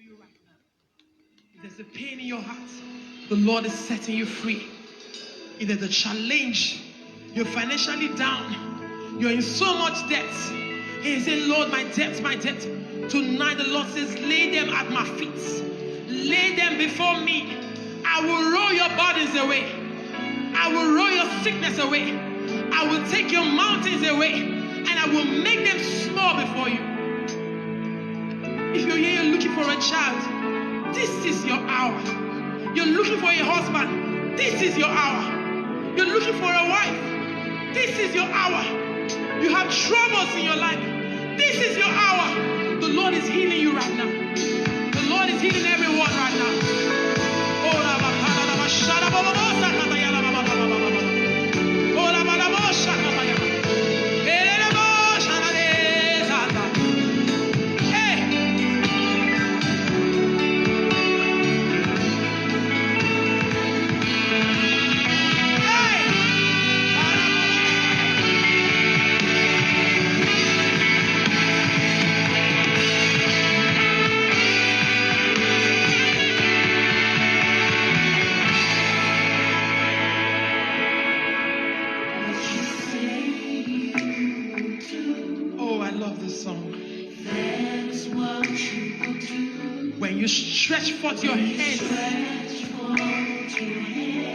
you right now. If there's a pain in your heart, the Lord is setting you free. If there's a challenge, you're financially down, you're in so much debt. He said, Lord, my debt, my debt. Tonight the Lord says, lay them at my feet. Lay them before me. I will roll your burdens away. I will roll your sickness away. I will take your mountains away. And I will make them small before you. If you're here, you're looking for a child, this is your hour. You're looking for a husband, this is your hour. You're looking for a wife, this is your hour. You have troubles in your life, this is your hour. The Lord is healing you right now. The Lord is healing everyone right now. When you stretch forth your hands,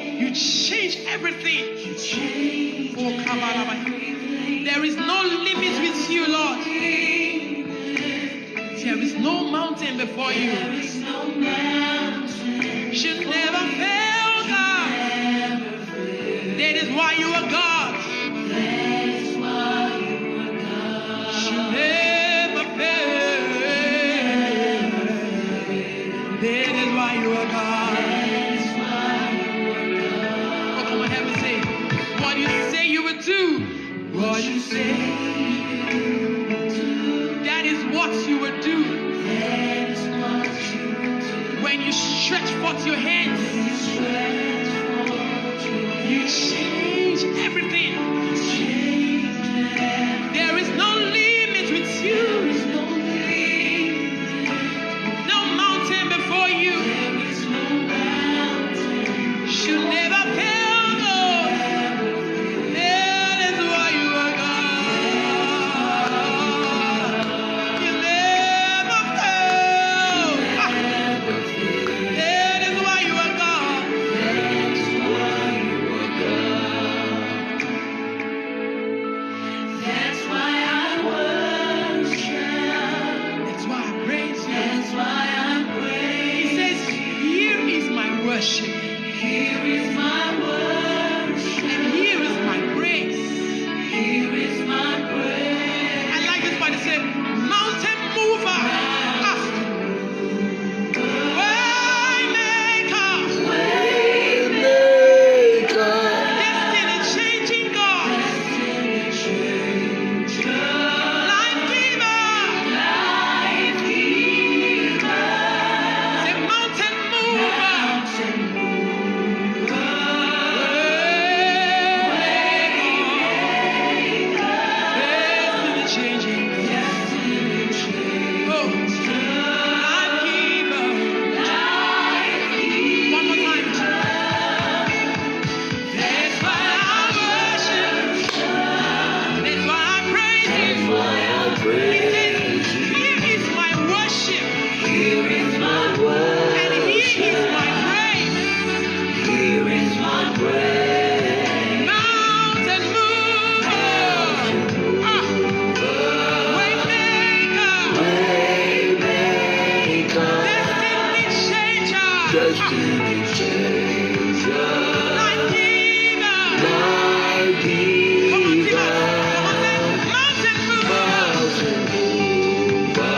you change everything. Oh, there is no limit with you, Lord. There is no mountain before you. Should never fail, God. That is why you are God. Should never fail. That is why you are God. Oh, come on, heaven, say, what you say you would do. What you say you would do. That is what you would do. That is what you would do. When you stretch forth your hands, you change everything. There is no limit with you. No mountain before you. Should never fail, Lord. That is why you are God. You never fail. That is why you are God. That's why I worship. That's why I praise you. That's why I He says, here is my worship. Here is my worship. And here is my praise. Here is my praise. I like this part. It says, mountain mover. Waymaker. Destiny changing God. Life giver. Say mountain mover. Destiny changer. Life giver. Mountain mover. Waymaker. Destiny changer. Life giver. Mountain mover. Mountain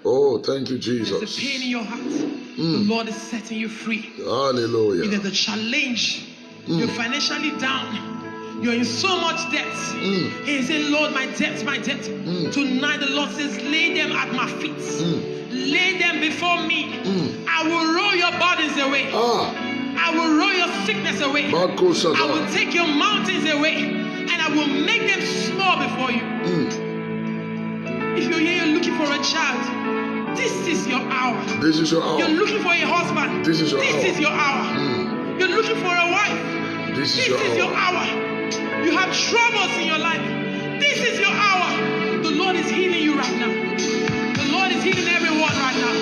Oh, thank you, Jesus. There's a pain in your heart. The Lord is setting you free. Hallelujah. If there's a challenge, you're financially down, you're in so much debt. He said, Lord, my debt, my debt. Tonight the Lord says, lay them at my feet. Lay them before me. I will roll your burdens away. I will roll your sickness away. I will take your mountains away, and I will make them small before you. If you're here, you're looking for a child, this is your hour. This is your hour. You're looking for a husband. This is your hour. This is your hour. You're looking for a wife. This is your hour. You have troubles in your life. This is your hour. The Lord is healing you right now. The Lord is healing everyone right now.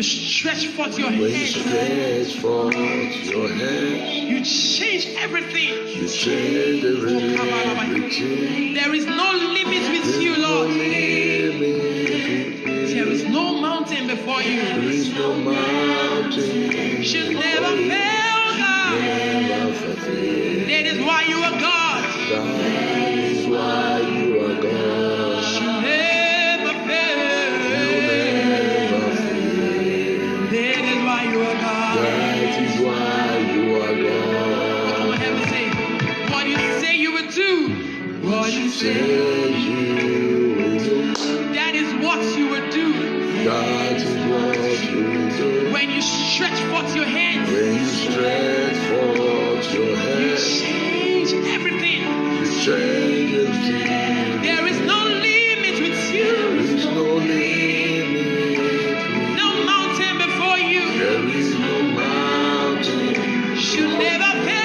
Stretch forth your hands. You change everything. You change everything. There is no limit with you, Lord. There is no mountain before you. There is no mountain. She'll never fail, God. That is why you are God. That is why you are God. She'll never fail. What you say you will do. That is what you will do. That is what you will do. When you stretch forth your hands. When you stretch forth your hands. You change everything. You change everything. There is no limit with you. There is no limit. No mountain before you. There is no mountain. Should never fail.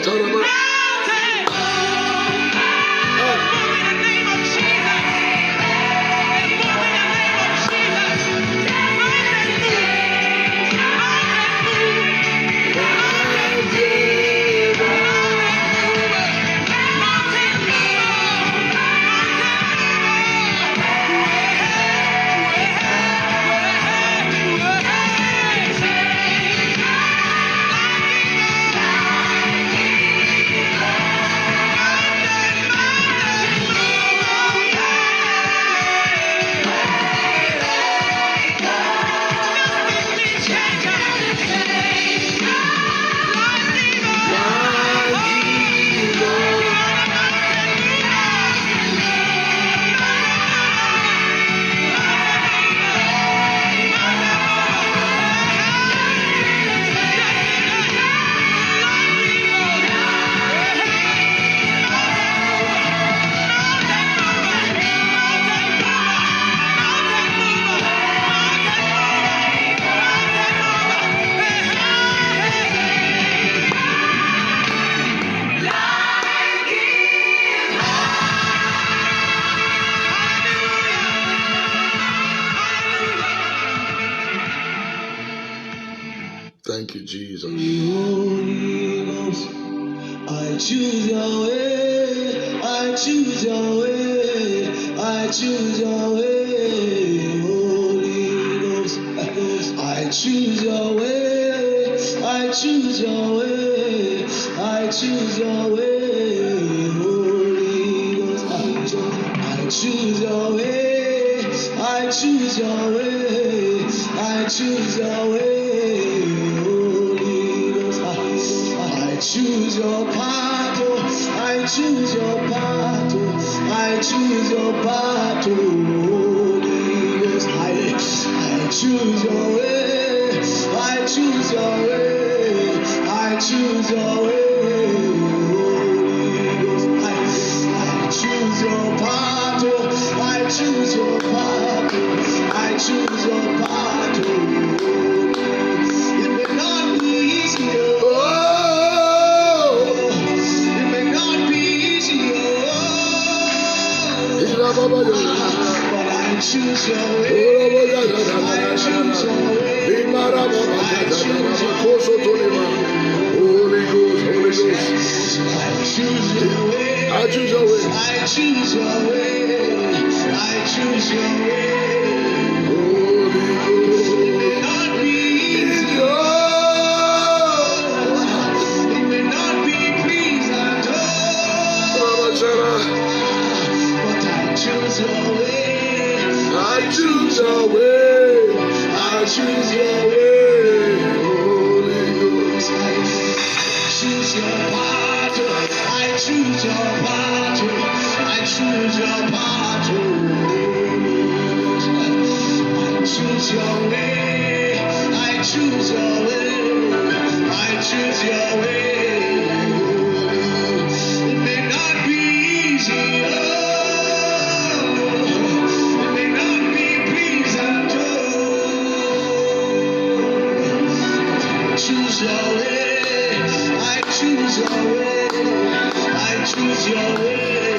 Shataraba. Thank you, Jesus. I choose your way. I choose your way. I choose your way, Holy Ghost. I choose your way. I choose your way. I choose your way, Holy Ghost. I choose your way. I choose your way. I choose your way, Holy Ghost. I choose your battle. I choose your battle. I choose your battle, Holy Ghost. I choose your way. I choose your way. I choose your way, Holy Ghost. I choose your battle. I choose your battle. I choose your battle. It may not be easy. It may not be easy. But I choose your way. I choose your way. I choose your way. Holy Ghost, Holy Ghost. I choose your way. I choose your way. I choose your way. I choose your way. Holy Ghost. It may not be easy. It may not be pleased at all. But I choose your way. I choose your way. I choose your way. Holy Ghost. I choose your battle. I choose your battle. I choose your battle. I choose your way. I choose your way. I choose your way. It may not be easy. It may not be pleased at all. I choose your way. I choose your way. I choose your way.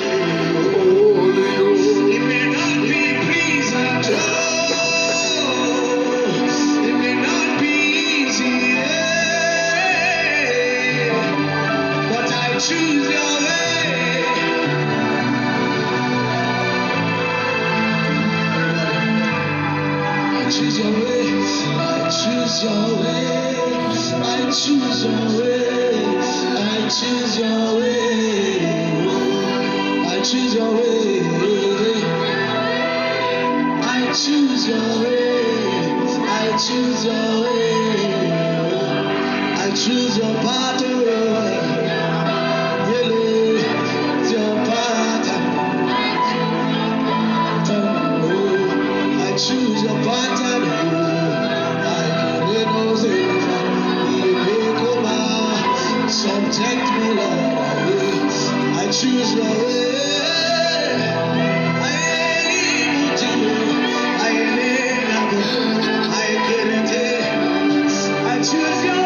Holy Ghost. It may not be pleased at all. It may not be easy, but I choose your way. I choose your way. I choose your way. I choose your way. I choose your way. I choose your way. I choose your way. I choose your way. I choose your battle. Really, it's your battle. I choose your battle. I can never say, subject me, Lord. I choose your way. I choose your way.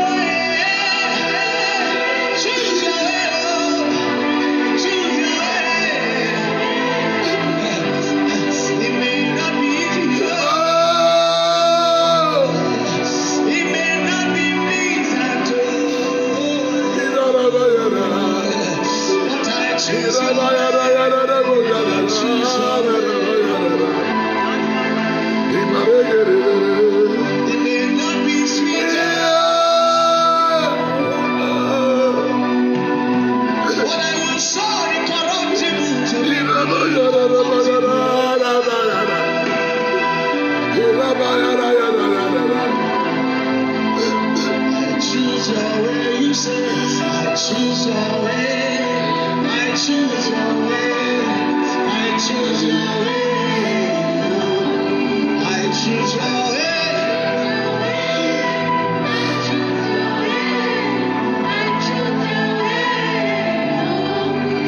choose it. I choose your way. I choose your way. I choose your way. I choose your way.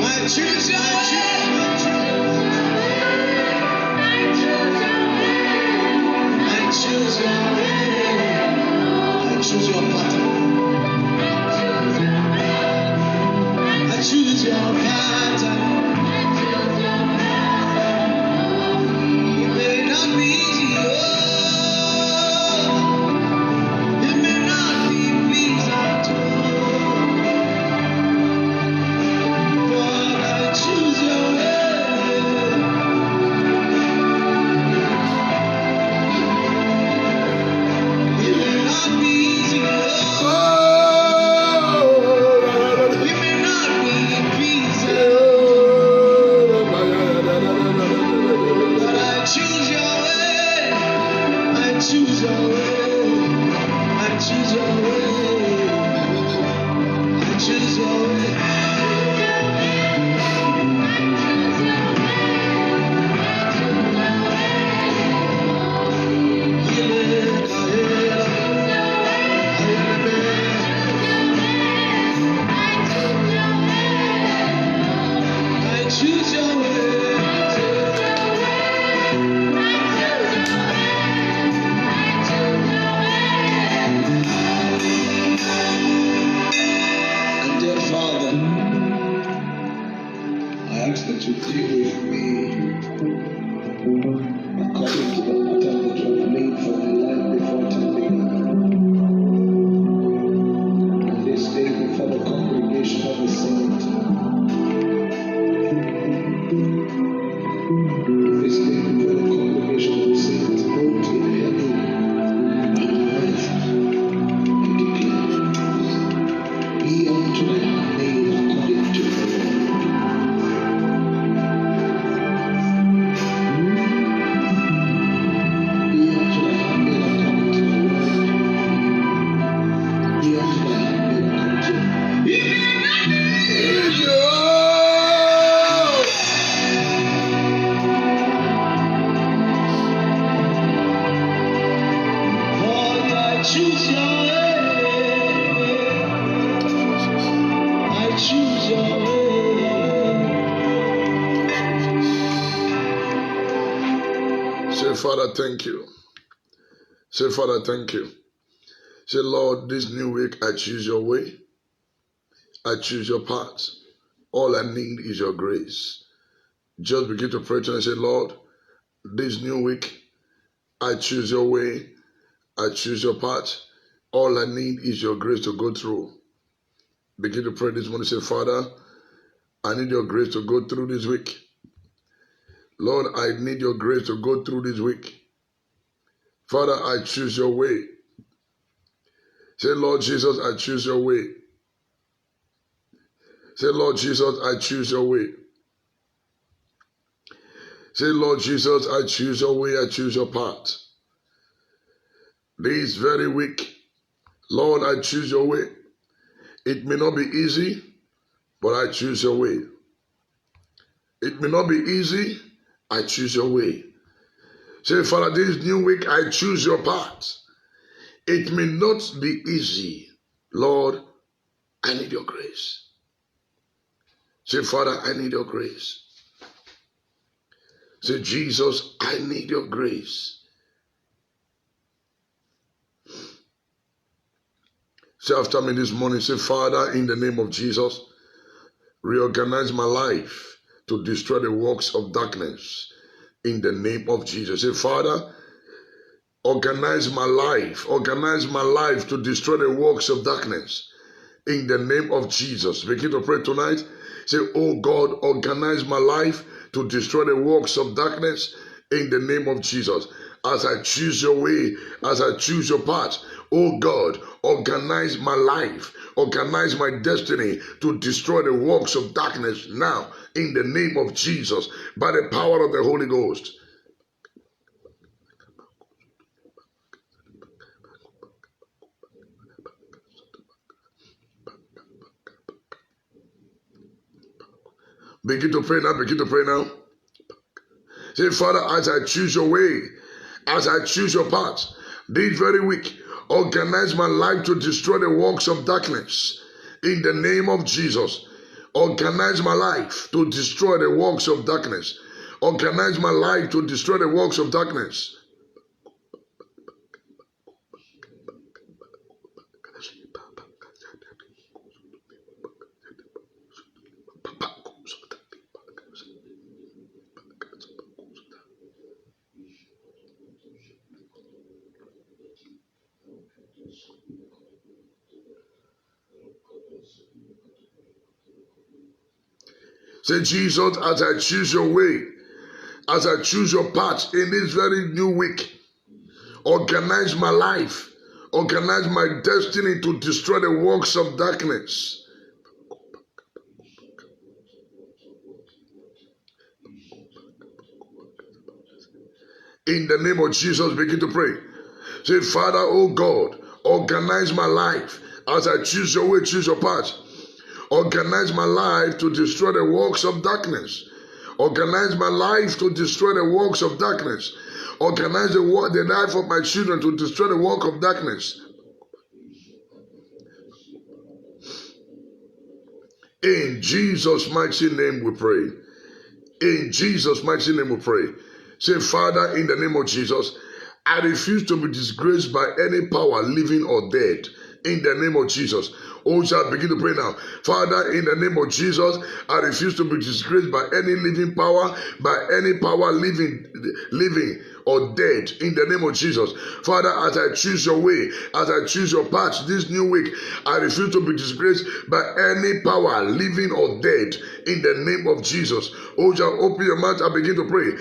I choose your I choose your pattern. I choose your pattern. It may not be easy, oh. It may not be pleasant, oh. But I choose your way. It may not be easy, oh. It may not be pleasant, but I choose your way. I choose your way. I choose your way. I choose your way. I choose your way. And dear Father, I ask that you deal with me according to the pattern that you have made for my life before today. And this day before the congregation of the saints. This day before the congregation of the saints, both in heaven and on earth, I declare, be unto thy name according to the word. Be unto thy name according to the word. Be unto thy name according to the Lord, I choose your way. I choose your way. Say, Father, thank you. Say, Father, thank you. Say, Lord, this new week I choose your way. I choose your path. All I need is your grace. Just begin to pray to and say, Lord, this new week I choose your way. I choose your path. All I need is your grace to go through. Begin to pray this morning. Say, Father, I need your grace to go through this week. Lord, I need your grace to go through this week. Father, I choose your way. Say, Lord Jesus, I choose your way. Say, Lord Jesus, I choose your way. Say, Lord Jesus, I choose your way. I choose your path. This very week, Lord, I choose your way. It may not be easy, but I choose your way. It may not be easy, I choose your way. Say, Father, this new week, I choose your path. It may not be easy. Lord, I need your grace. Say, Father, I need your grace. Say, Jesus, I need your grace. Say after me this morning, say, Father, in the name of Jesus, reorganize my life to destroy the works of darkness. In the name of Jesus. Say, Father, organize my life to destroy the works of darkness. In the name of Jesus. Begin to pray tonight. Say, oh God, organize my life to destroy the works of darkness. In the name of Jesus. As I choose your way, as I choose your path, oh God, organize my life, organize my destiny to destroy the works of darkness now, in the name of Jesus, by the power of the Holy Ghost. Begin to pray now. Begin to pray now. Say, Father, as I choose your way, as I choose your path, this very week, organize my life to destroy the works of darkness. In the name of Jesus, organize my life to destroy the works of darkness. Organize my life to destroy the works of darkness. Say, Jesus, as I choose your way, as I choose your path in this very new week, organize my life, organize my destiny to destroy the works of darkness. In the name of Jesus, begin to pray. Say, Father, oh God, organize my life as I choose your way, choose your path. Organize my life to destroy the works of darkness. Organize my life to destroy the works of darkness. Organize the life of my children to destroy the work of darkness. In Jesus' mighty name we pray. In Jesus' mighty name we pray. Say, Father, in the name of Jesus, I refuse to be disgraced by any power, living or dead. In the name of Jesus. Oh, shall begin to pray now. Father, in the name of Jesus, I refuse to be disgraced by any living power, by any power living or dead, in the name of Jesus. Father, as I choose your way, as I choose your path this new week, I refuse to be disgraced by any power, living or dead, in the name of Jesus. Oh, shall open your mouth and begin to pray.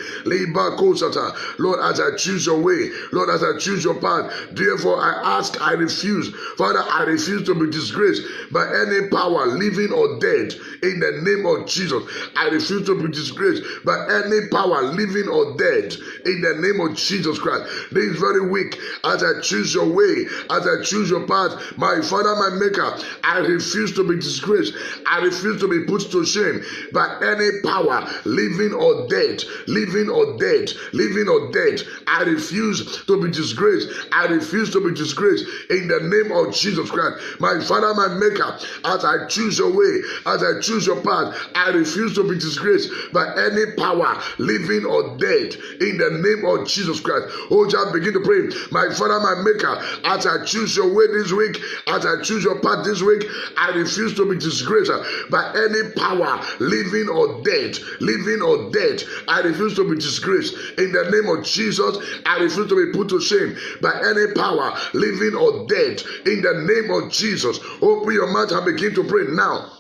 Lord, as I choose your way, Lord, as I choose your path, therefore I ask, I refuse. Father, I refuse to be disgraced by any power, living or dead, in the name of Jesus. I refuse to be disgraced by any power, living or dead, in the name of Jesus Christ. This very week, as I choose your way, as I choose your path, my Father, my Maker, I refuse to be disgraced. I refuse to be put to shame by any power, living or dead, living or dead, living or dead. I refuse to be disgraced. I refuse to be disgraced in the name of Jesus Christ. My Father, my Maker, as I choose your way, as I choose your path, I refuse to be disgraced by any power, living or dead, in the name of Jesus Christ. Oh, just begin to pray. My Father, my Maker, as I choose your way this week, as I choose your path this week, I refuse to be disgraced by any power, living or dead, living or dead. I refuse to be disgraced in the name of Jesus. I refuse to be put to shame by any power, living or dead, in the name of Jesus. Open your mouth and begin to pray now.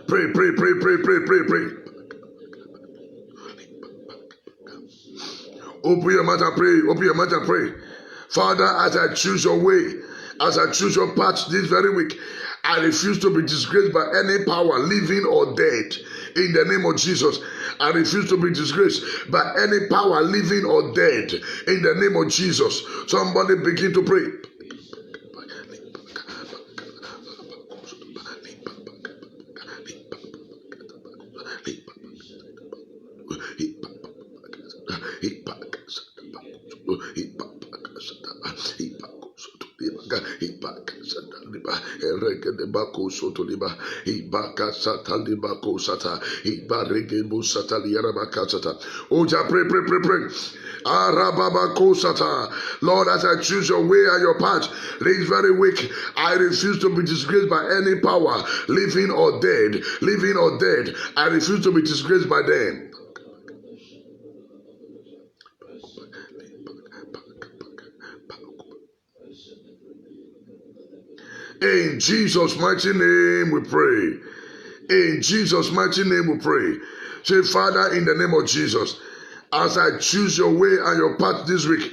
Pray, pray, pray, pray, pray, pray, pray. Open your mouth and pray. Open your mouth and pray. Father, as I choose your way, as I choose your path this very week, I refuse to be disgraced by any power, living or dead. In the name of Jesus, I refuse to be disgraced by any power, living or dead. In the name of Jesus, somebody begin to pray. Oh, pray. Lord, as I choose your way and your path this very week, I refuse to be disgraced by any power, living or dead, living or dead. I refuse to be disgraced by them. In Jesus' mighty name we pray. In Jesus' mighty name we pray. Say, Father, in the name of Jesus, as I choose your way and your path this week,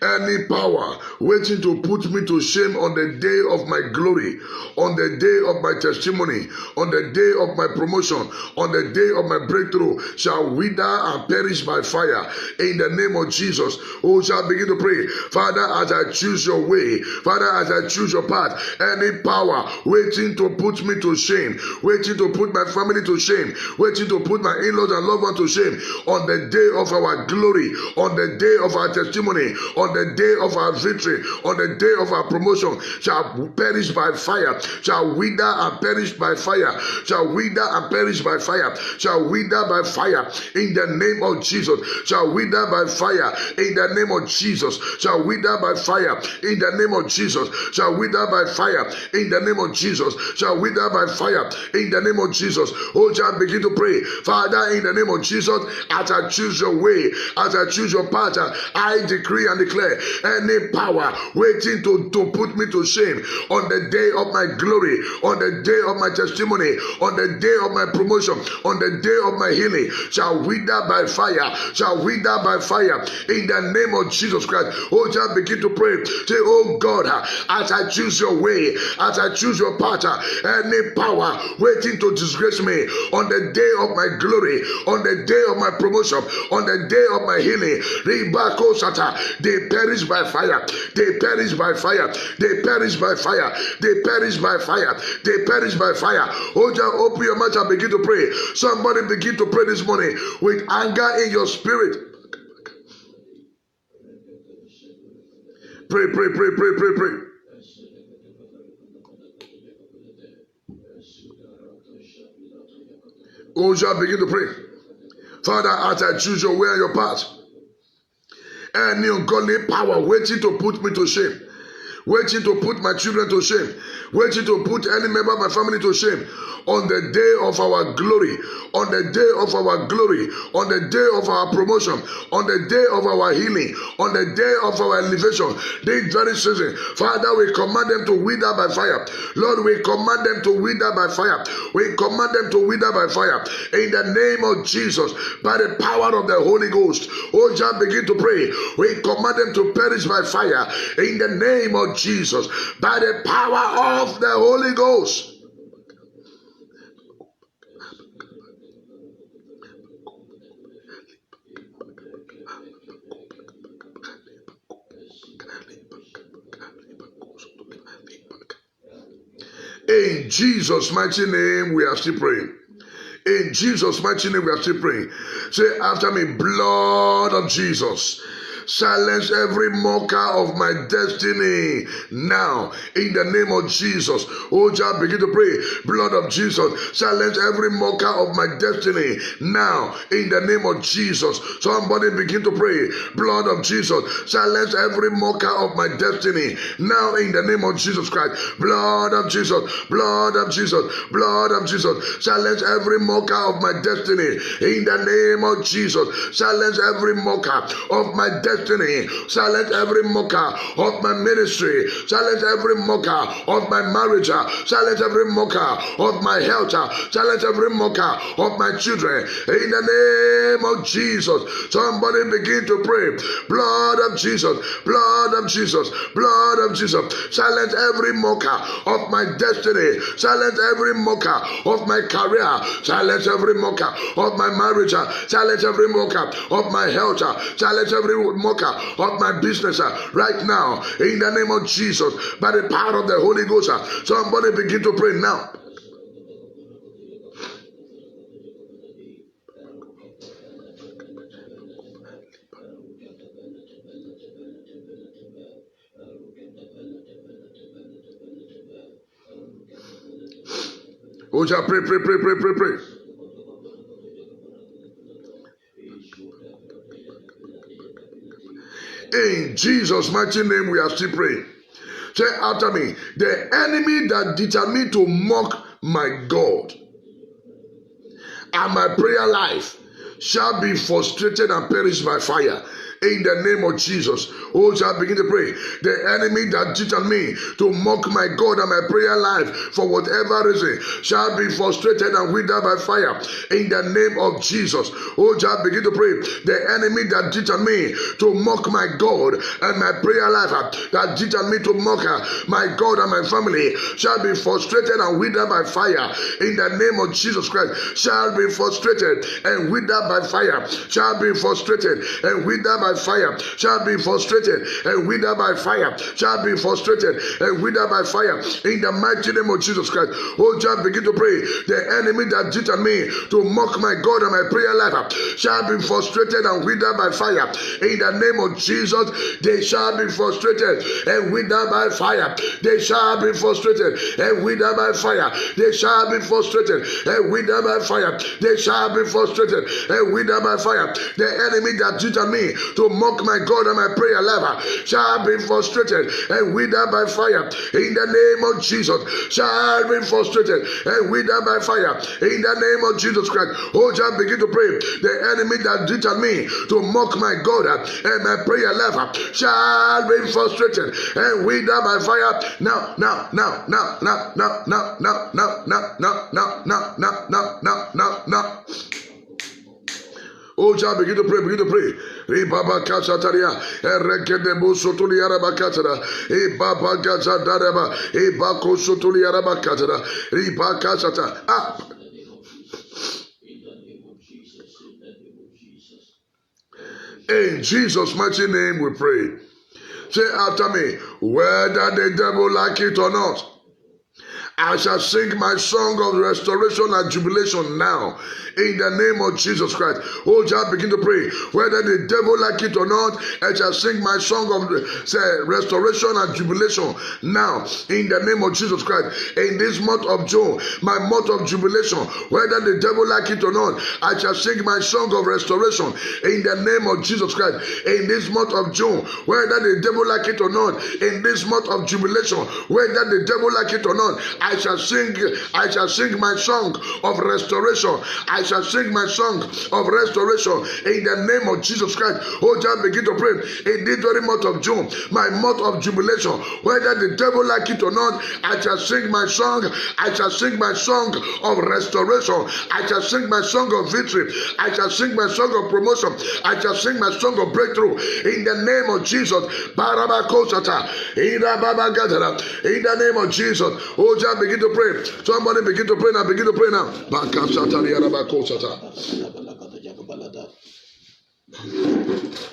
Any power waiting to put me to shame on the day of my glory, on the day of my testimony, on the day of my promotion, on the day of my breakthrough, shall wither and perish by fire. In the name of Jesus, oh, shall begin to pray. Father, as I choose your way, Father, as I choose your path, any power waiting to put me to shame, waiting to put my family to shame, waiting to put my in-laws and loved ones to shame, on the day of our glory, on the day of our testimony, on the day of our victory, on the day of our promotion, shall perish by fire, shall wither and perish by fire, shall wither and perish by fire, shall wither by fire in the name of Jesus, shall wither by fire in the name of Jesus, shall wither by fire in the name of Jesus, shall wither by fire in the name of Jesus, shall wither by fire in the name of Jesus. Oh, shall begin to pray. Father, in the name of Jesus, as I choose your way, as I choose your path, I decree and declare any power waiting to put me to shame on the day of my glory, on the day of my testimony, on the day of my promotion, on the day of my healing, shall wither by fire, shall wither by fire in the name of Jesus Christ. Oh, shall begin to pray. Say, oh God, as I choose your way, as I choose your path, any power waiting to disgrace me on the day of my glory, on the day of my promotion, on the day of my healing, they perish by fire, they perish by fire, they perish by fire, they perish by fire, they perish by fire. Oh, just open your mouth and begin to pray. Somebody begin to pray this morning with anger in your spirit. Pray, pray, pray, pray, pray, pray. Oh, shall begin to pray. Father, as I choose your way and your path, any ungodly power waiting to put me to shame, waiting to put my children to shame, waiting to put any member of my family to shame, on the day of our glory, on the day of our glory, on the day of our promotion, on the day of our healing, on the day of our elevation, this very season, Father, we command them to wither by fire. Lord, we command them to wither by fire. We command them to wither by fire. In the name of Jesus, by the power of the Holy Ghost, oh, just begin to pray. We command them to perish by fire. In the name of Jesus, by the power of the Holy Ghost. In Jesus' mighty name, we are still praying. In Jesus' mighty name, we are still praying. Say after me, blood of Jesus. Silence every mocker of my destiny now in the name of Jesus. Oh, just begin to pray. Blood of Jesus, silence every mocker of my destiny now in the name of Jesus. Somebody begin to pray. Blood of Jesus, silence every mocker of my destiny now in the name of Jesus Christ. Blood of Jesus, blood of Jesus, blood of Jesus, silence every mocker of my destiny in the name of Jesus. Silence every mocker of my destiny. Silence every mocker of my ministry. Silence every mocker of my marriage. Silence every mocker of my health. Silence every mocker of my children. In the name of Jesus, somebody begin to pray. Blood of Jesus, blood of Jesus, blood of Jesus. Silence every mocker of my destiny. Silence every mocker of my career. Silence every mocker of my marriage. Silence every mocker of my health. Silence every mocker of my business right now in the name of Jesus, by the power of the Holy Ghost. Somebody begin to pray now. Oh, pray, pray, pray, pray, pray, pray. In Jesus' mighty name, we are still praying. Say after me, the enemy that determined to mock my God and my prayer life shall be frustrated and perish by fire. in the name of Jesus. Oh, shall begin to pray. The enemy that cheated me to mock my God and my prayer life for whatever reason shall be frustrated and withered by fire in the name of Jesus. Oh, shall begin to pray. The enemy that cheated me to mock my God and my prayer life, that cheated me to mock my God and my family, shall be frustrated and withered by fire in the name of Jesus Christ. Shall be frustrated and withered by fire. Shall be frustrated and withered by fire. Shall be frustrated and withered by fire. Shall be frustrated and withered by fire in the mighty name of Jesus Christ. Oh, just begin to pray. The enemy that cheated me to mock my God and my prayer life shall be frustrated and withered by fire in the name of Jesus. They shall be frustrated and withered by fire. They shall be frustrated and withered by fire. They shall be frustrated and withered by fire. They shall be frustrated and withered by fire. The enemy that cheated me to mock my God and my prayer life shall be frustrated and withered by fire in the name of Jesus. Shall be frustrated and withered by fire in the name of Jesus Christ. Oh, just begin to pray. The enemy that cheated me to mock my God and my prayer life shall be frustrated and withered by fire now. Oh, child, begin to pray, begin to pray. Baba Kasataria, Erekedebo Sotuli Arabakatara, Baba Gazadaraba, Bako Sotuli Arabakatara, Riba Kasata. Ah. In Jesus' mighty name we pray. Say after me, whether the devil like it or not, I shall sing my song of restoration and jubilation now in the name of Jesus Christ. Oh, just begin to pray. Whether the devil like it or not, I shall sing my song of restoration and jubilation now in the name of Jesus Christ. In this month of June, my month of jubilation, whether the devil like it or not, I shall sing my song of restoration in the name of Jesus Christ. In this month of June, whether the devil like it or not, in this month of jubilation, whether the devil like it or not, I shall sing my song of restoration. I shall sing my song of restoration in the name of Jesus Christ. Oh, just begin to pray. In this very month of June, my month of jubilation, whether the devil like it or not, I shall sing my song. I shall sing my song of restoration. I shall sing my song of victory. I shall sing my song of promotion. I shall sing my song of breakthrough in the name of Jesus. In the name of Jesus. Oh, just begin to pray. Somebody begin to pray now. Begin to pray now.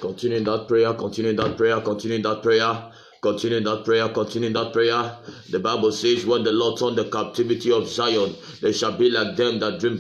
Continue in that prayer. Continue in that prayer. Continue in that prayer. Continue in that prayer. Continue in that prayer. The Bible says, when the Lord turned the captivity of Zion, they shall be like them that dream.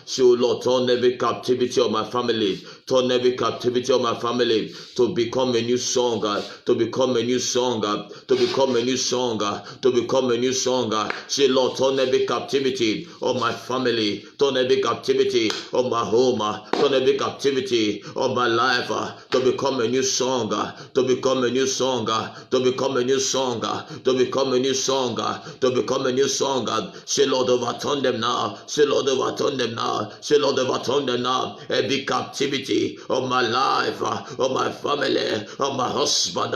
So, Lord, turn every captivity of my family. Turn every captivity of my family to become a new song, to become a new song, to become a new song, to become a new song. Say, Lord, turn every captivity of my family, turn every captivity of my home, turn every captivity of my life to become a new song, to become a new song, to become a new song, to become a new song, to become a new song. Say, Lord, overturn them now. Say, Lord, overturn them now. Say, Lord, overturn them now. Every captivity of my life, of my family, of my husband,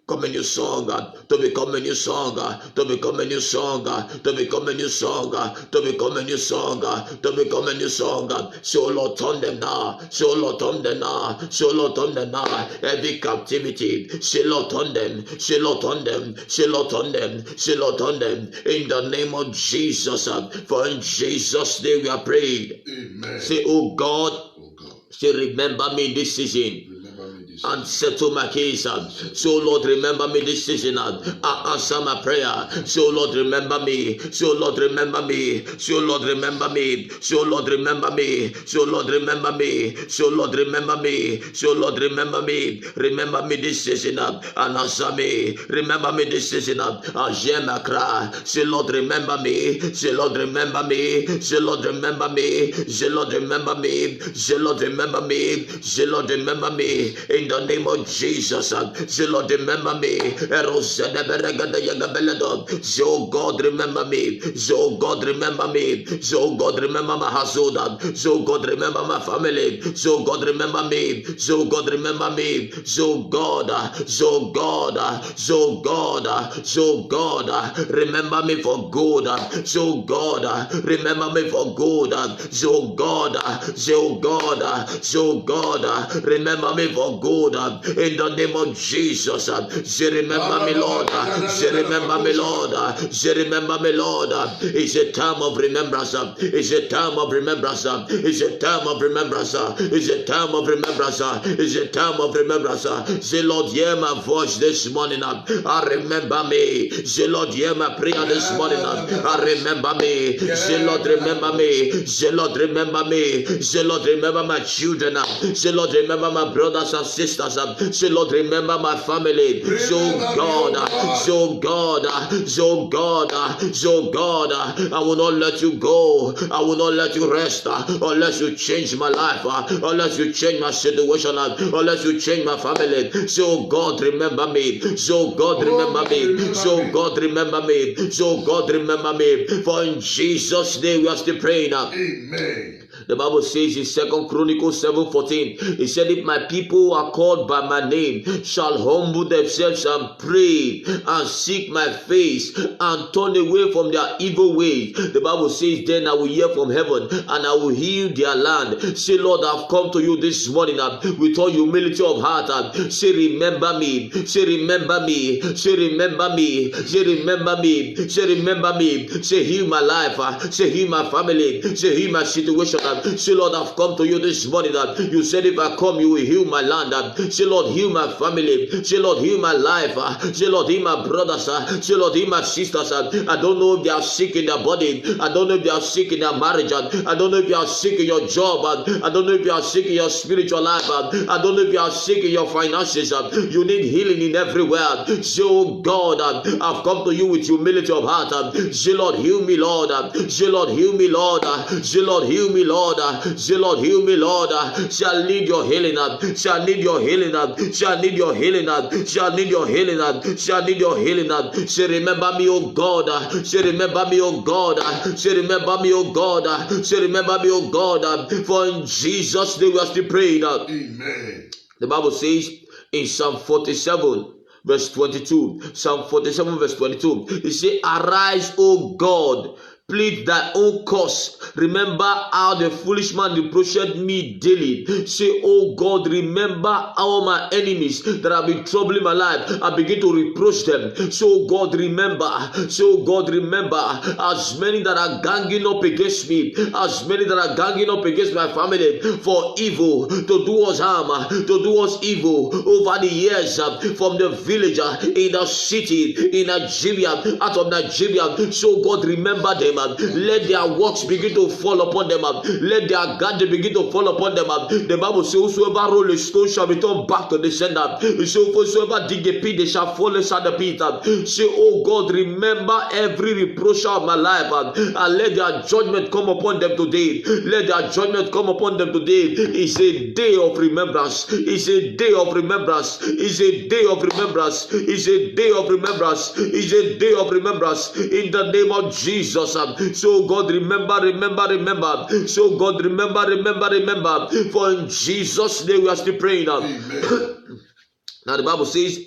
become a new song, to become a new song, to become a new song, to become a new song, to become a new song, to become a new song. So Lord, turn them now. So Lord, turn them now. So Lord, turn them now. Every captivity, say Lord, turn them. Say Lord, turn them. Say Lord, turn them. Say Lord, turn them. In the name of Jesus, for in Jesus' name we are prayed. Amen. Say, oh God, Oh God, say remember me in this season remember me this and settle my case. So Lord, remember me this season and answer my prayer. So Lord, remember me. So Lord, remember me. So Lord, remember me. So Lord, remember me. So Lord, remember me. So Lord, remember me. So Lord, remember me. Remember me this season and answer me. Remember me this season and hear my cry. Say Lord, remember me. Say Lord, remember me. Say Lord, remember me. Say Lord, remember me. Say Lord, remember me. Say Lord, remember me. In in the name of Jesus. Say, Lord, remember me. So God, remember me. So God, remember me. So God, remember my household. So God, remember my family. So God, remember me. So God, remember me. So God, so God, so God, so God, remember me for good. So God, remember me for good. So God, so God, so God, remember me for good. In the name of Jesus, say remember me, Lord. Say remember me, Lord. Say remember me, Lord. It's a time of remembrance. It's a time of remembrance. It's a time of remembrance. It's a time of remembrance. It's a time of remembrance. Say, Lord, hear my voice this morning. Remember me. Say, Lord, hear my prayer this morning. Remember me. Say, Lord, remember me. Say, Lord, remember me. Say, Lord, remember my children. Say, Lord, remember my brothers and sisters. Say, Lord, remember my family. So God, so God, so God, so God, I will not let you go. I will not let you rest unless you change my life, unless you change my situation, unless you change my family. So God, remember me. So God, remember me. So God, remember me. So God, remember me. For in Jesus' name we are still praying. Amen. The Bible says in 2 Chronicles 7:14, it said, if my people who are called by my name shall humble themselves and pray and seek my face and turn away from their evil ways, the Bible says, then I will hear from heaven and I will heal their land. Say, Lord, I've come to you this morning with all humility of heart. Say, remember me. Say, remember me. Say, remember me. Say, remember me. Say, remember me. Say, heal my life. Say, heal my family. Say, heal my situation. Say, Lord, I've come to you this morning. You said if I come, you will heal my land. Say, Lord, heal my family. Say, Lord, heal my life. Say, Lord, heal my brothers. Say, Lord, heal my sisters. I don't know if they are sick in their body. I don't know if they are sick in their marriage. I don't know if you are sick in your job. I don't know if you are sick in your spiritual life. I don't know if you are sick in your finances. You need healing in everywhere. Say, oh God, I've come to you with humility of heart. Say, Lord, heal me, Lord. Say, Lord, heal me, Lord. Say, Lord, heal me, Lord. Say, Lord, heal me, Lord. Shall need your healing. Shall need your healing. Shall need your healing. Shall need your healing. Shall need your healing. Say, remember me, oh God. Say, remember me, oh God. Say, remember me, oh God. Say, remember me, oh God. For in Jesus' name we are still praying. Amen. The Bible says in Psalm 47 verse 22, Psalm 47 verse 22, it says, arise, O God, plead thy own cause. Remember how the foolish man reproached me daily. Say, oh God, remember all my enemies that have been troubling my life. I begin to reproach them. So God, remember. So God, remember as many that are ganging up against me, as many that are ganging up against my family for evil, to do us harm, to do us evil over the years, from the village, in the city, in Nigeria, out of Nigeria. So God, remember them. Let their works begin to fall upon them. Let their garden begin to fall upon them. The Bible says, whosoever roll a stone shall return back to the sender. So whosoever dig a pit, they shall fall inside the pit. Say, oh God, remember every reproach of my life, and let their judgment come upon them today. Let their judgment come upon them today. It's a day of remembrance. It's a day of remembrance. It's a day of remembrance. It's a day of remembrance. It's a day of remembrance. In the name of Jesus. So God, remember. So God, remember. For in Jesus' name we are still praying. Now the Bible says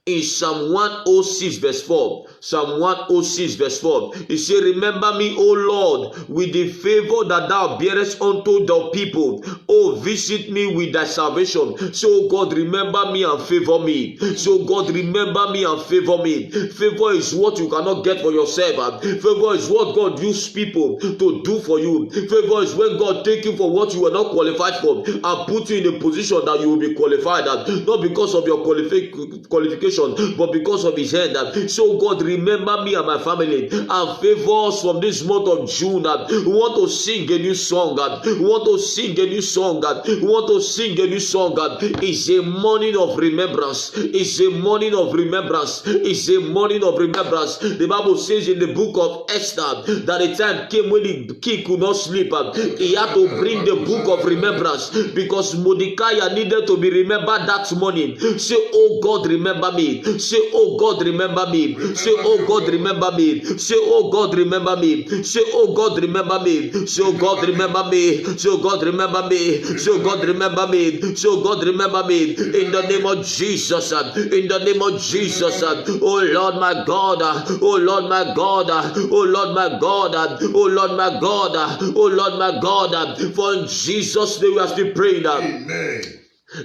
in Psalm 106 verse 4, Psalm 106 verse 4, it says, remember me, O Lord, with the favor that thou bearest unto the people. Oh, visit me with thy salvation. So God, remember me and favor me. So God, remember me and favor me. Favor is what you cannot get for yourself. Favor is what God used people to do for you. Favor is when God take you for what you were not qualified for and put you in a position that you will be qualified, not because of your qualification, generation, but because of his hand. So God, remember me and my family and favor us from this month of June. We want to sing a new song. We want to sing a new song. We want to sing a new song. It's a morning of remembrance. It's a morning of remembrance. It's a morning of remembrance. The Bible says in the book of Esther that a time came when the king could not sleep. He had to bring the book of remembrance because Mordecai needed to be remembered that morning. Say, oh God, remember me. Say, oh God, remember me. Say, oh God, remember me. Say, oh God, remember me. Say, oh God, remember me. Say, oh God, remember me. Say, oh God, remember me. Say, oh God, remember me. Say, oh God, remember me. In the name of Jesus. In the name of Jesus. Oh Lord, my God. Oh Lord, my God. Oh Lord, my God. Oh Lord, my God. Oh Lord, my God. For in Jesus' name we are still praying. Amen.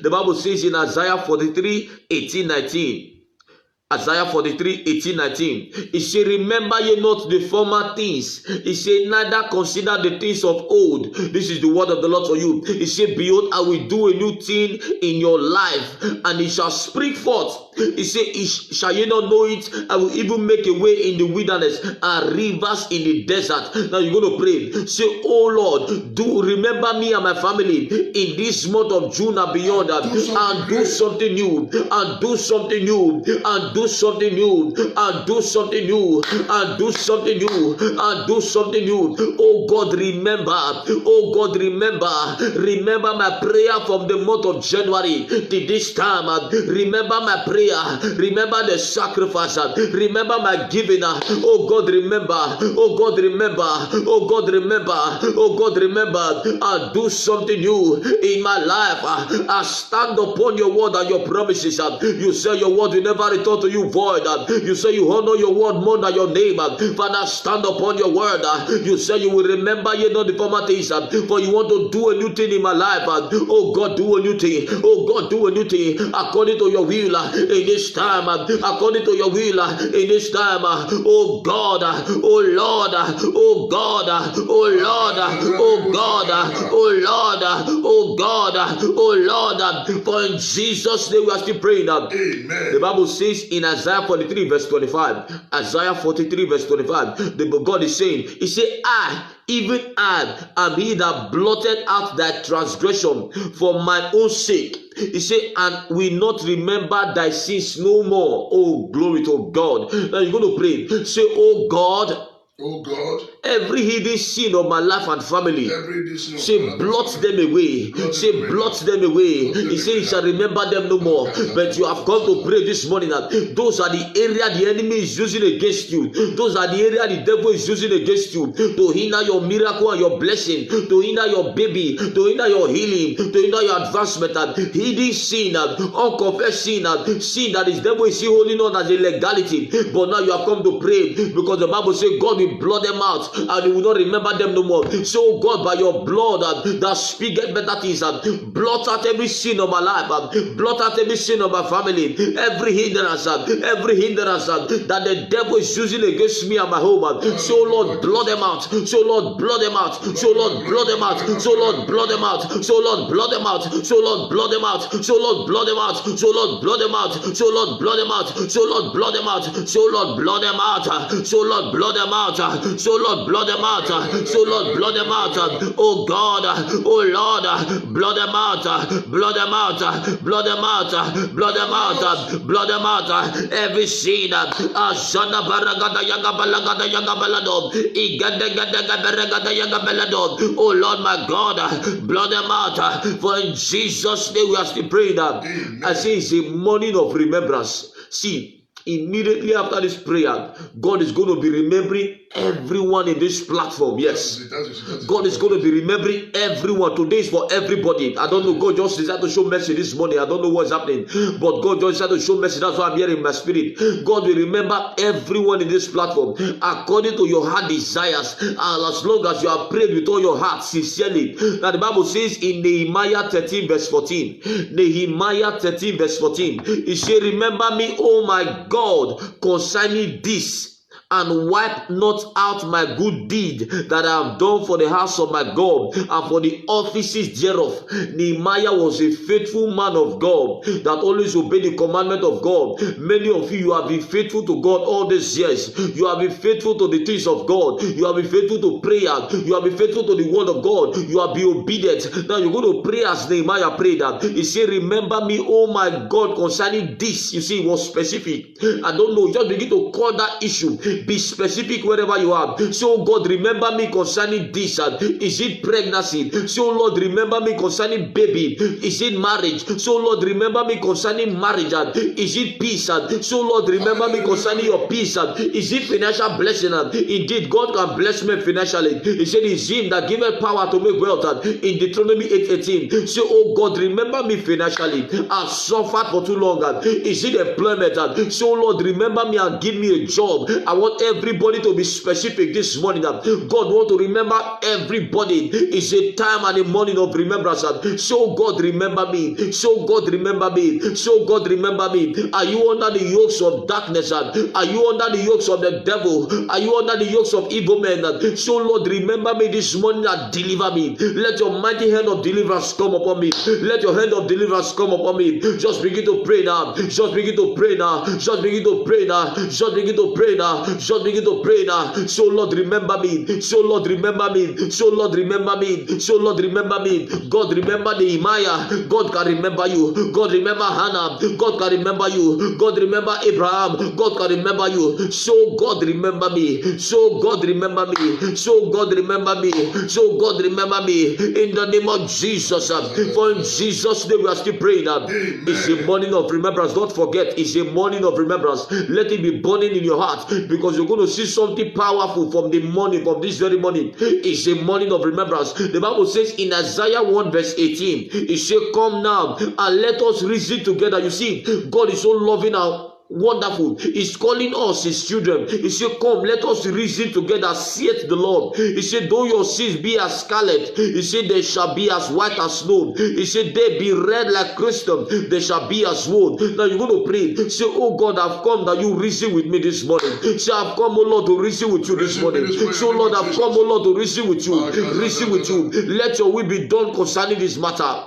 The Bible says in Isaiah 43:18-19. Isaiah 43:18-19. It said, remember ye not the former things. It said, neither consider the things of old. This is the word of the Lord for you. It said, behold, I will do a new thing in your life, and it shall spring forth. It said, shall ye not know it? I will even make a way in the wilderness and rivers in the desert. Now you're going to pray. Say, oh Lord, do remember me and my family in this month of June and beyond, and do something new, and do something new, and do something new, and do something new, and do something new, and do something new. Oh God, remember. Oh God, remember. Remember my prayer from the month of January to this time. Remember my prayer. Remember the sacrifice. Remember my giving. Oh God, remember. Oh God, remember. Oh God, remember. Oh God, remember. And do something new in my life. I stand upon your word and your promises. You say your word will never return to you void. You say you honor your word more than your name. Father, stand upon your word. You say you will remember ye not the former things, for you want to do a new thing in my life. Oh God, do a new thing. Oh God, do a new thing according to your will in this time. According to your will in this time. Oh God, oh Lord, oh God, oh Lord, oh God, oh Lord, oh God, oh Lord. For in Jesus' name we are still praying. Amen. The Bible says in Isaiah 43 verse 25, Isaiah 43 verse 25, God is saying, he said, even I am he that blotted out thy transgression for my own sake. He said, and will not remember thy sins no more. Oh, glory to God. Now you're going to pray. Say, oh God, Oh God, every hidden sin of my life and family, say blot them away. Say blot them away. He said he shall remember them no more. But you have come to pray this morning that those are the area the enemy is using against you. Those are the area the devil is using against you to hinder your miracle and your blessing, to hinder your baby, to hinder your healing, to hinder your advancement. Hidden sin, unconfessed sin, sin that is devil is still holding on as a legality. But now you have come to pray because the Bible says God will blot them out and you will not remember them no more. So God, by your blood that speaketh better things, blot out every sin of my life, blot out every sin of my family, every hindrance that the devil is using against me and my home. So Lord, blot them out. So Lord, blot them out. So Lord, blot them out. So Lord, blot them out. So Lord, blot them out. So Lord, blot them out. So Lord, blot them out. So Lord, blot them out. So Lord, blot them out. So Lord, blot them out. So Lord, blot them out. So Lord, blot them out. So Lord, blot them out. So Lord, blot them out. Oh God, oh Lord, blot them out. Blot them out. Blot them out. Blot them out. Blot them out. Every sin. Ashana baragada yaga balagada yaga balado. Igada gada baragada yaga balado. Oh Lord, my God, blot them out. For in Jesus' name we are still praying. I say it's a morning of remembrance. See, immediately after this prayer, God is going to be remembering everyone in this platform. Yes, God is going to be remembering everyone. Today is for everybody. I don't know, God just decided to show mercy this morning. I don't know what's happening, but God just decided to show mercy. That's why I'm hearing in my spirit. God will remember everyone in this platform according to your heart desires, and as long as you have prayed with all your heart sincerely. Now the Bible says in Nehemiah 13 verse 14, Nehemiah 13 verse 14, it says, remember me, oh my God, concerning this, and wipe not out my good deed that I have done for the house of my God and for the offices thereof. Nehemiah was a faithful man of God that always obeyed the commandment of God. Many of you have been faithful to God all these years. You have been faithful to the things of God. You have been faithful to prayer. You have been faithful to the word of God. You have been obedient. Now you're going to pray as Nehemiah prayed that. He said, remember me, oh my God, concerning this. You see, it was specific. I don't know. Just begin to call that issue. Be specific wherever you are. So, God, remember me concerning this. Is it pregnancy? So, Lord, remember me concerning baby. Is it marriage? So, Lord, remember me concerning marriage. Is it peace? So, Lord, remember me concerning your peace. Is it financial blessing? Indeed, God can bless me financially. He said, it's him that giveth power to make wealth. In Deuteronomy 8:18. So, oh God, remember me financially. I've suffered for too long. Is it employment? So, Lord, remember me and give me a job. I want everybody to be specific this morning. God want to remember everybody. It's a time and a morning of remembrance. So, God, remember me. So, God, remember me. So, God, remember me. Are you under the yokes of darkness? Are you under the yokes of the devil? Are you under the yokes of evil men? So, Lord, remember me this morning and deliver me. Let your mighty hand of deliverance come upon me. Let your hand of deliverance come upon me. Just begin to pray now. Just begin to pray now. Just begin to pray now. Just begin to pray now. Just begin to pray now. So, Lord, remember me. So, Lord, remember me. So, Lord, remember me. So, Lord, remember me. God, remember Nehemiah. God can remember you. God, remember Hannah. God can remember you. God, remember Abraham. God can remember you. So, God, remember me. So, God, remember me. So, God, remember me. So, God, remember me. In the name of Jesus. For in Jesus' name we are still praying. It's a morning of remembrance. Don't forget, it's a morning of remembrance. Let it be burning in your heart, because you're going to see something powerful from the morning, from this very morning. It's a morning of remembrance. The Bible says in Isaiah 1 verse 18, it says, come now and let us reason together. You see, God is so loving now. Wonderful. He's calling us his children. He said, come, let us reason together, saith the Lord. He said, though your sins be as scarlet, he said, they shall be as white as snow. He said, they be red like crystal, they shall be as wool. Now you're going to pray. Say, oh God, I've come that you reason with me this morning. Say, I've come, oh Lord, to reason with you this morning. So, Lord, I've come, oh Lord, to reason with you. Reason with you. Let your will be done concerning this matter.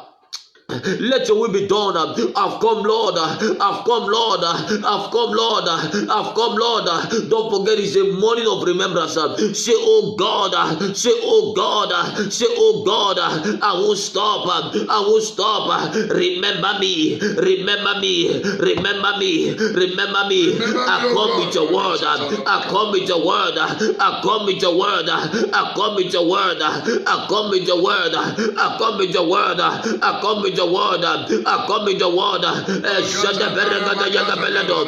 Let your will be done. I've come, Lord. I've come, Lord. I've come, Lord. I've come, Lord. Don't forget, it's a morning of remembrance. Say, oh God. Say, oh God. Say, oh God. I won't stop. I won't stop. Remember me. Remember me. Remember me. Remember me. I come with your word. I come with your word. I come with your word. I come with your word. I come with your word. I come with your word. I come with your word. I come with your word. Shada beragada yaga belado.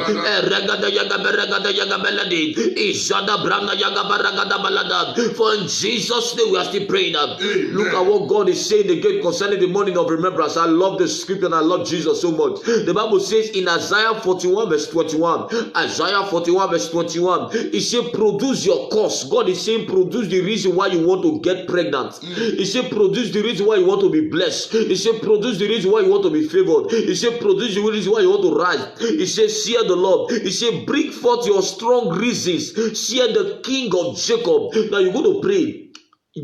Regada yaga beragada yaga beladi. Ishada branga yaga baragada balada. For in Jesus' name we are still praying. Look at what God is saying again concerning the morning of remembrance. I love the scripture and I love Jesus so much. The Bible says in Isaiah 41 verse 21. Isaiah 41 verse 21. It says produce your cause. God is saying produce the reason why you want to get pregnant. He said produce the reason why you want to be blessed. He said produce the reason why you want to be favored. He said produce the reason why you want to rise. He said fear the Lord. He said bring forth your strong reasons. Fear the King of Jacob. Now you're going to pray.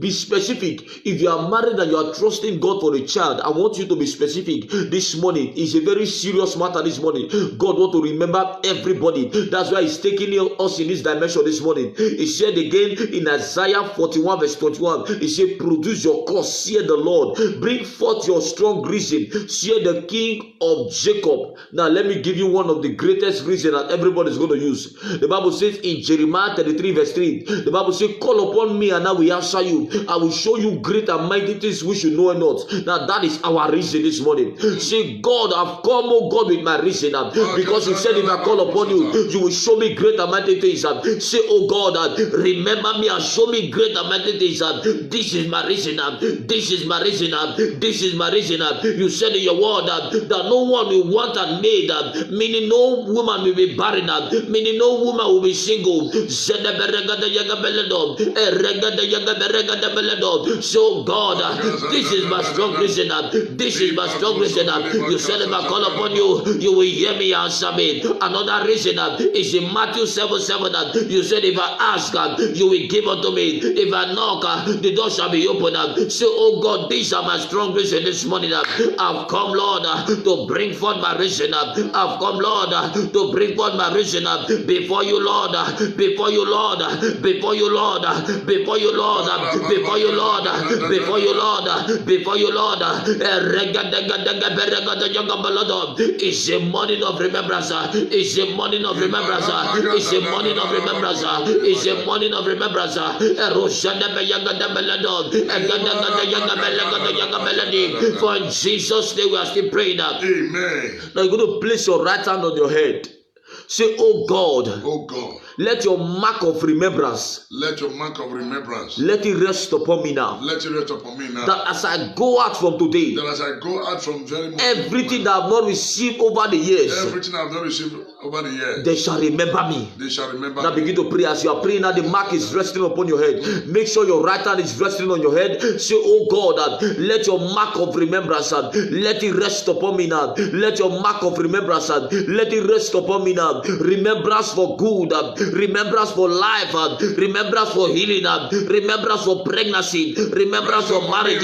Be specific. If you are married and you are trusting God for a child, I want you to be specific this morning. It's a very serious matter this morning. God wants to remember everybody. That's why He's taking us in this dimension this morning. He said again in Isaiah 41 verse 21, He said, produce your cause, fear the Lord. Bring forth your strong reason, fear the King of Jacob. Now let me give you one of the greatest reasons that everybody is going to use. The Bible says in Jeremiah 33 verse 3, the Bible says, call upon me and I will answer you. I will show you great and mighty things which you know not. Now that is our reason this morning. Say, God, I've come, oh God, with my reason. Because you said if I call upon you, you will show me great and mighty things. Say, oh God, remember me and show me great and mighty things. This is my reason. This is my reason. This is my reason. You said in your word that no one will want and need, meaning no woman will be barren, meaning no woman will be single. So God, this is my strong reason. This is my strong reason. You said if I call upon you, you will hear me and answer me. Another reason is in Matthew 7:7. You said if I ask, you will give unto me. If I knock, the door shall be opened. So, oh God, these are my strong reason this morning. I've come, Lord, to bring forth my reason. I've come, Lord, to bring forth my reason before you, Lord, before you, Lord, before you, Lord, before you, Lord, before you, Lord, before you, Lord, before you, Lord. It's a morning of remembrance. It's a morning of remembrance. It's a morning of remembrance. It's a morning of remembrance. For in Jesus' name we are still praying. Amen. Now you're going to place your right hand on your head. Say, oh God, Oh God, let your mark of remembrance, let your mark of remembrance, let it rest upon me now. let it rest upon me now. That as I go out from today, That as I go out from very much, everything that I've not received over the years, everything I've not received over the years, they shall remember me. they shall remember Now me. begin to pray. As you are praying now, the mark is resting upon your head. Make sure your right hand is resting on your head. Say, oh God, let your mark of remembrance, let it rest upon me now. Let your mark of remembrance, let it rest upon me now. Remembrance for good, remembrance for life, remembrance for healing, remembrance for pregnancy, remembrance for marriage,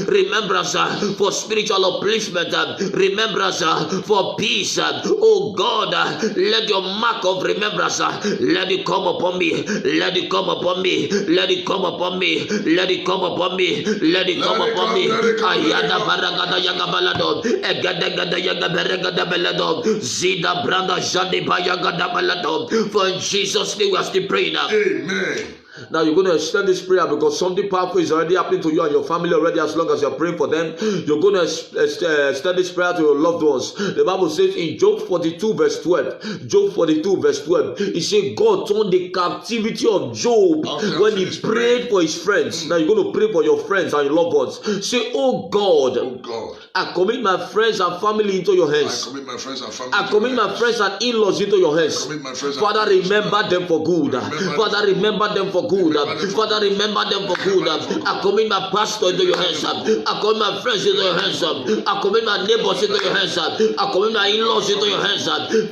remembrance for spiritual upliftment, remembrance for peace. Oh God, let your mark of remembrance, let it come upon me, let it come upon me, let it come upon me, let it come upon me, let it come upon me. Ayada baragada yaga balado, egada gada yaga baragada balado, zida branda jandi bayagada balado. For in Jesus' name we are still praying now. Amen. Now you're going to extend this prayer because something powerful is already happening to you and your family already. As long as you're praying for them, you're going to extend this prayer to your loved ones. The Bible says in Job 42 verse 12, Job 42 verse 12, it says God turned the captivity of Job when he prayed for his friends. Now you're going to pray for your friends and your loved ones. Say, oh God, Oh God, I commit my friends and family into your I hands. commit my friends and family. I commit my friends and in-laws into your hands. commit my friends and Father, in-laws. remember them for good. Father, remember them for good. Father, remember them for good. I commit my pastor into your hands. I commit my friends into your hands. I commit my neighbors into your hands. I commit my in-laws into your hands.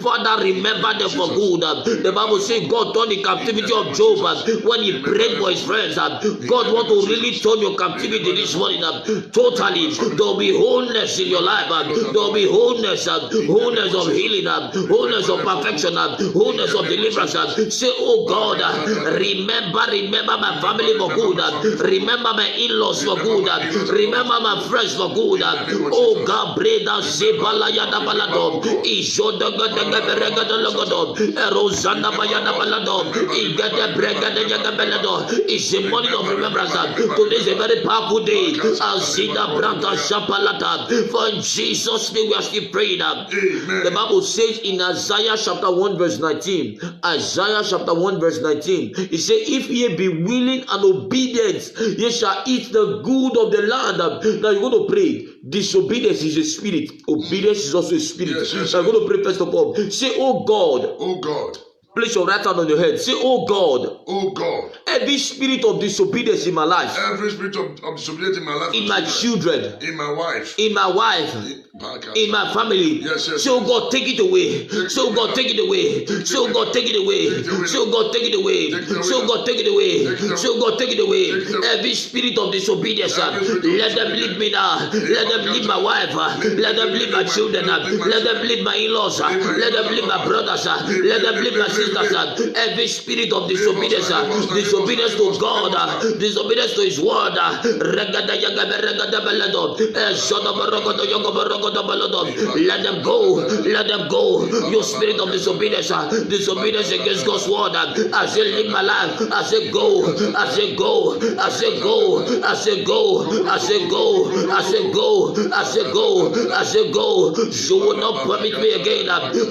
Father, remember them for good. The Bible says God turned the captivity of Job when he prayed for his friends. God want to really turn your captivity this morning. Totally. There will be wholeness in your life. There will be wholeness, wholeness of healing, wholeness of perfection, wholeness of deliverance. Say, oh God, remember my family for good. Remember my in-laws for good. Remember my friends for good. Oh God, Breda Zebalaya Balado, Ishoda Gadaga Logodo, Erosanda Bayana Balado, Igada Brega de Yagabelado. It's a morning of remembrance. Today is a very powerful day. Azida Branta Shapalata. For in Jesus' name we are still praying. Amen. The Bible says in Isaiah chapter 1 verse 19, Isaiah chapter 1 verse 19, it says, if ye be willing and obedient, ye shall eat the good of the land. Now you're going to pray. Disobedience is a spirit. Obedience is also a spirit. Yes. So I'm going to pray first of all. Say, oh God. Oh God, Place your right hand on your head. Say, oh God. oh God, Every spirit of disobedience in my life, every spirit of disobedience in my life, in my children, in my wife, in my wife, in my family. Yes. So God, take it away. So God, take it away. So God, take it away. So God, take it away. So God, take it away. So God, take it away. Every spirit of disobedience, let them leave me now. Let them leave my wife. Let them leave my children. Let them leave my in-laws. Let them leave my brothers. Let them leave my sisters. Every spirit of disobedience, disobedience to God, disobedience to His word. Let them go, let them go. You spirit of disobedience, disobedience against God's word. I say live my life. I say go. I say go. I say go. I say go. I say go. I say go. I say go. I say go. You will not permit me again.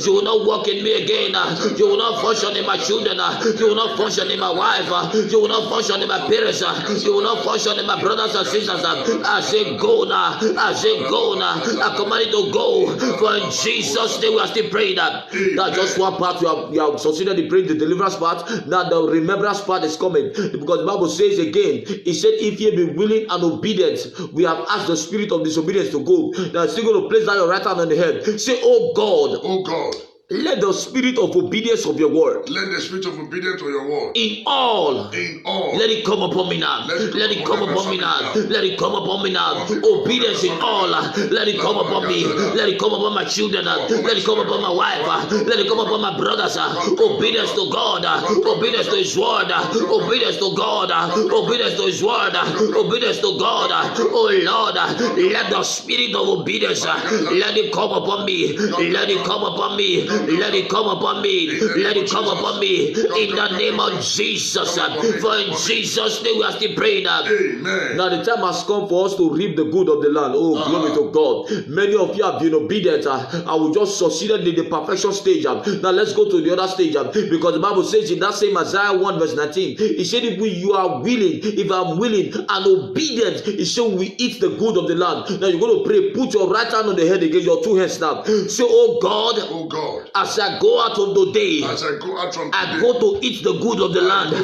You will not walk in me again. You will not function in my children. You will not function in my wife. You will not function in my parents. You will not function in my brothers and sisters. I say go now. I say go now. I command it to go. For in Jesus' name we are still praying that. That's just one part. You have succeeded in praying the deliverance part. Now the remembrance part is coming. Because the Bible says again, it said, if ye be willing and obedient, we have asked the spirit of disobedience to go. Now still going to place down your right hand on the head. Say, oh God. Oh God. Let the spirit of obedience of your word. Let the spirit of obedience of your word. In all. Let it come upon me now. Let it come upon me now. Let it come upon me now. Obedience in all. Let it come upon me. Let it come upon my children. Let it come upon my wife. Let it come upon my brothers. Obedience to God. Obedience to His word. Obedience to God. Obedience to His word. Obedience to God. Oh Lord, let the spirit of obedience let it come upon me. Let it come upon me. Let it come upon me. Let it come upon me. In the name of Jesus. For in Jesus' name we are still praying. Amen. Now the time has come for us to reap the good of the land. Oh, glory to God. Many of you have been obedient. I will just succeeded in the perfection stage. Now let's go to the other stage. Because the Bible says in that same Isaiah 1 verse 19, it said if you are willing, if I'm willing and obedient, it said we eat the good of the land. Now you're going to pray. Put your right hand on the head again, your two hands now. Say, oh God, as I go out of the day, I go to eat the good of the land.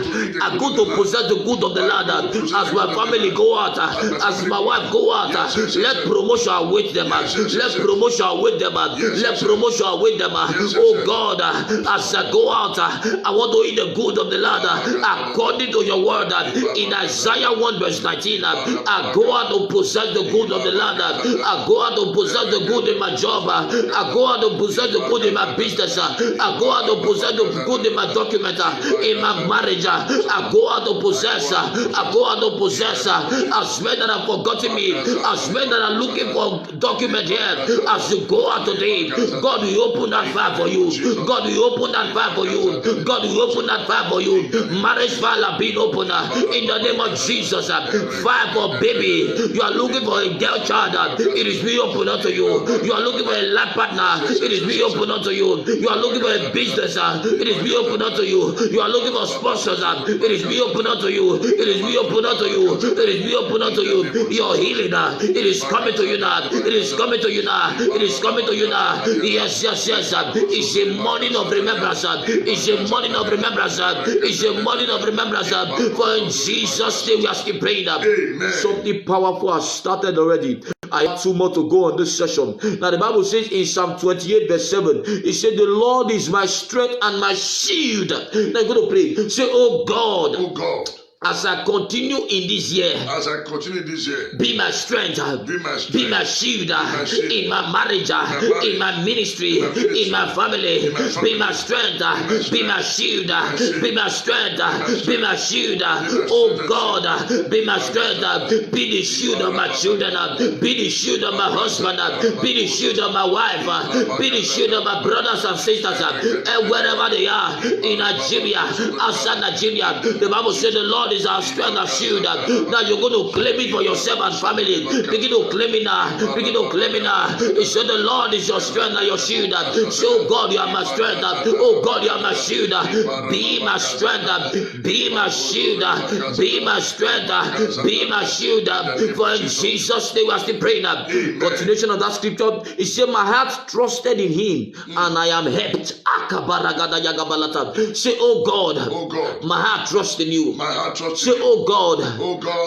I go to possess the good of the land. As my family go out, as my wife go out, let promotion await them. Let promotion await them. Let promotion await them. Oh God, as I go out, I want to eat the good of the land. According to your word in Isaiah 1 verse 19, I go out to possess the good of the land. I go out to possess the good in my job. I go out to possess the good in my business. I go out to possess the good in my document, in my marriage. I go out to possess. I go out to possess. As men that have forgotten me, as men that are looking for document here, as you go out today, God will open that fire for you. God will open that fire for you. God will open that fire for you. Marriage fire have been opened in the name of Jesus. Fire for baby. You are looking for a girl child. It is being opened unto you. You are looking for a life partner. It is being opened unto you. You are looking for a business. It is being opened unto you. You are looking for sponsors. It is being opened unto you. It is being opened unto you. It is being opened unto you. Your healing. It is coming to you now. It is coming to you now. It is coming to you now. Yes. It's a morning of remembrance. It's a morning of remembrance. It's a morning of remembrance. For in Jesus' name we are still praying. Something powerful has started already. I have 2 more to go on this session. Now the Bible says in Psalm 28 verse 7, it said, the Lord is my strength and my shield. Now you're going to pray. Say, oh God. As I continue in this year, be my strength, be my shield, in my marriage, in my ministry, in my family. Be my strength, be my shield, be my strength, be my shield. Oh God, be my strength, be the shield of my children, be the shield of my husband, be the shield of my wife, be the shield of my brothers and sisters, and wherever they are, in Nigeria, outside Nigeria. The Bible said the Lord is our strength and shield. Now you're going to claim it for yourself and family. Begin to claim it now. Begin to claim it now. It said the Lord is your strength and your shield. So God, you are my strength. Oh God, you are my shield. Be my strength. Be my shield. Be my strength. Be my shield. For in Jesus' name we are still praying. Continuation of that scripture. It said my heart trusted in Him and I am helped. Say, oh God, my heart trusts in you. Say, oh God,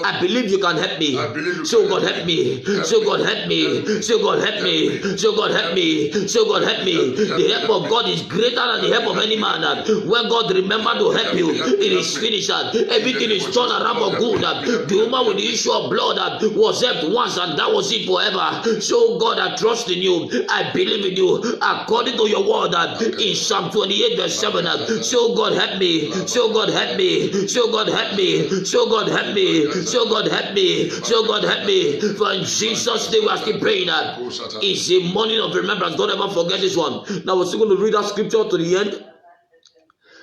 I believe you can help me. Say, oh God, help me. Say, oh God, help me. Say, oh God, help me. Say, oh God, help me. Say, oh God, help me. The help of God is greater than the help of any man. When God remember to help you, it is finished. Everything is turned around for good. The woman with the issue of blood was helped once and that was it forever. So God, I trust in you. I believe in you. According to your word in Psalm 28 verse 7. So God, help me. So God, help me. So God, help me. So God, help me. So God, help me. So God, help me. For in Jesus' name we are still praying. It's a morning of remembrance. Don't ever forget this one. Now we're still going to read that scripture to the end.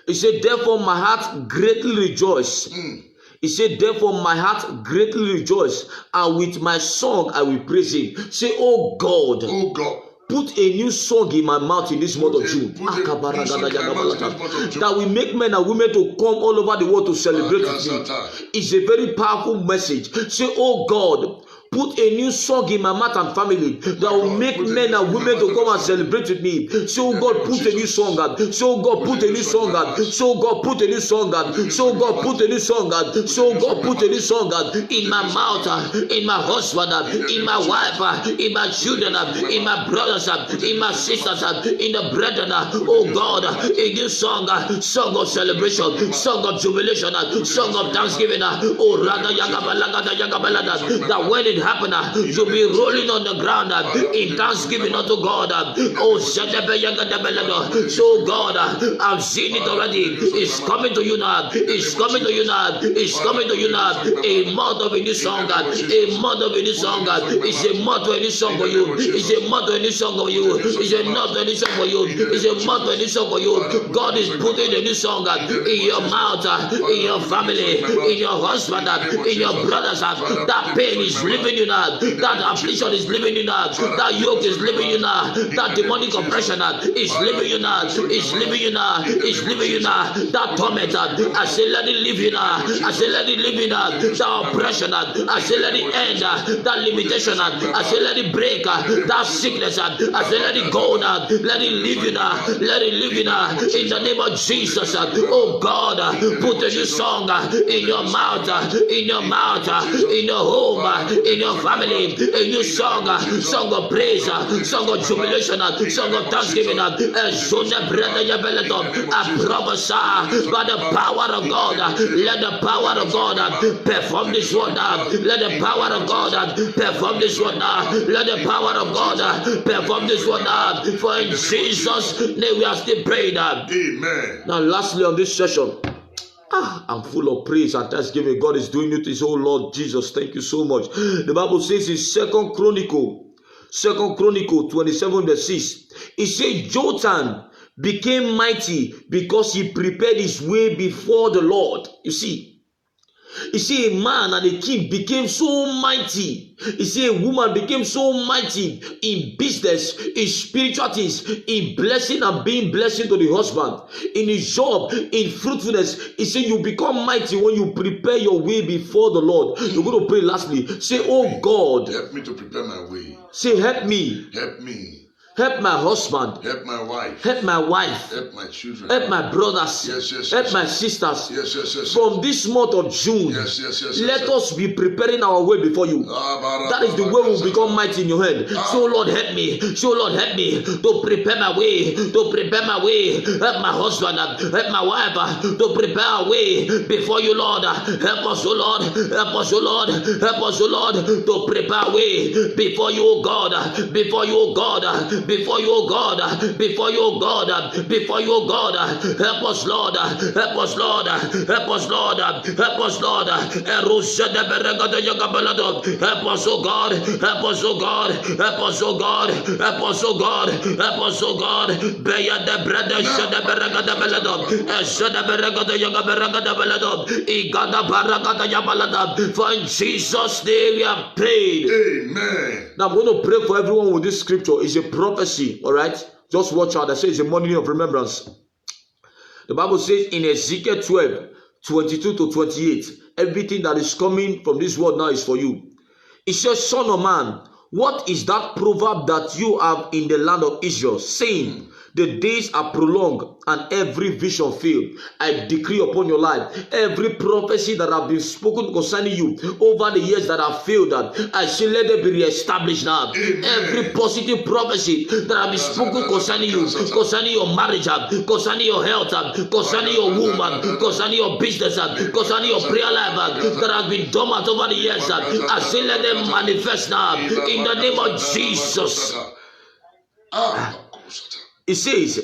It said, therefore my heart greatly rejoiced. He said, therefore my heart greatly rejoiced, and with my song I will praise Him. Say, oh God, put a new song in my mouth in this month of June. That will make men and women to come all over the world to celebrate with me. It's a very powerful message. Say, oh God, put a new song in my mouth and family that will make men and women to come and celebrate with me. So God, put a new song out. So God, put a new song out. So God, put a new song out. So God, put a new song out. So God, put a new song out in my mouth, in my husband, in my wife, in my children, in my brothers, in my sisters, in the brethren. Oh God, a new song, song of celebration, song of jubilation, song of thanksgiving. Oh Rada Yagabalada, that when it happened, you'll be rolling on the ground in thanksgiving unto God. Oh Shadebe Yagadabelado. So God, I've seen it already. It's coming to you now. It's coming to you now. It's coming to you now. A month of a new song, a month of a new song. It's a month of a new song for you. It's a month of a new song for you. It's a month of a new song for you. It's a month of a new song for you. God is putting a new song in your mouth, in your family, in your husband, in your brothers. That pain is leaving you now. That affliction is leaving you now. That yoke is leaving you now. That demonic oppression is leaving you now. It's leaving you now. It's leaving you now. That torment, I say let it leave you now. I say let it leave you now. That oppression, I say let it end. That limitation, I say let it break. That sickness, I say let it go now. Let it leave you now. Let it leave you now. In the name of Jesus, oh God, put a new song in your mouth, in your mouth, in your home, in your family. A new song, song of praise, song of jubilation, song of thanksgiving. I prophesy by the power of God. Let the power of God perform this word. Let the power of God perform this word. Let the power of God perform this word. For in Jesus' name we are still praying. Amen. Now, lastly, on this session, I'm full of praise and thanksgiving. God is doing it. Oh Lord Jesus, thank you so much. The Bible says in Second Chronicle 27 verse 6, it says Jotham became mighty because he prepared his way before the Lord. You see, a man and a king became so mighty. A woman became so mighty in business, in spiritual things, in blessing and being blessing to the husband, in his job, in fruitfulness. You become mighty when you prepare your way before the Lord. You're going to pray lastly. Say, oh God, help me to prepare my way. Say, help me. Help me. Help my husband. Help my wife. Help my wife. Help my children. Help my brothers. Yes. Help my sisters. Yes. From this month of June, yes. let us be preparing our way before you. That is the way we will become mighty in your hand. So Lord, help me. So Lord, help me to prepare my way. To prepare my way. Help my husband. Help my wife to prepare our way before you, Lord. Help us, O Lord. Help us, O Lord. Help us, O Lord, to prepare our way before you, O God. Before you, O God. Before you, O God, before you, O God, before you, O God, help us, Lord, help us, Lord, help us, Lord, help us, Lord, help us, O God, help us, O God, help us, O God, help us, O God, help us, O God, Beya de Breda Shada Beragada Belado, Shada Beragada Yaga Beragada Belado, Igada Baragada Yabalada, for in Jesus' name we have prayed. Amen. Now I'm going to pray for everyone with this scripture. It's a prophecy, all right? Just watch out. I say it's a morning of remembrance. The Bible says in Ezekiel 12:22-28, everything that is coming from this word now is for you. It says, son of man, what is that proverb that you have in the land of Israel, saying, the days are prolonged and every vision failed? I decree upon your life, every prophecy that have been spoken concerning you over the years that have failed, I say let it be reestablished now. Amen. Every positive prophecy that have been spoken concerning you, concerning your marriage, concerning your health, concerning your womb, concerning your business, concerning your prayer life, that has been dormant over the years, I say let them manifest now in the name of Jesus. It says,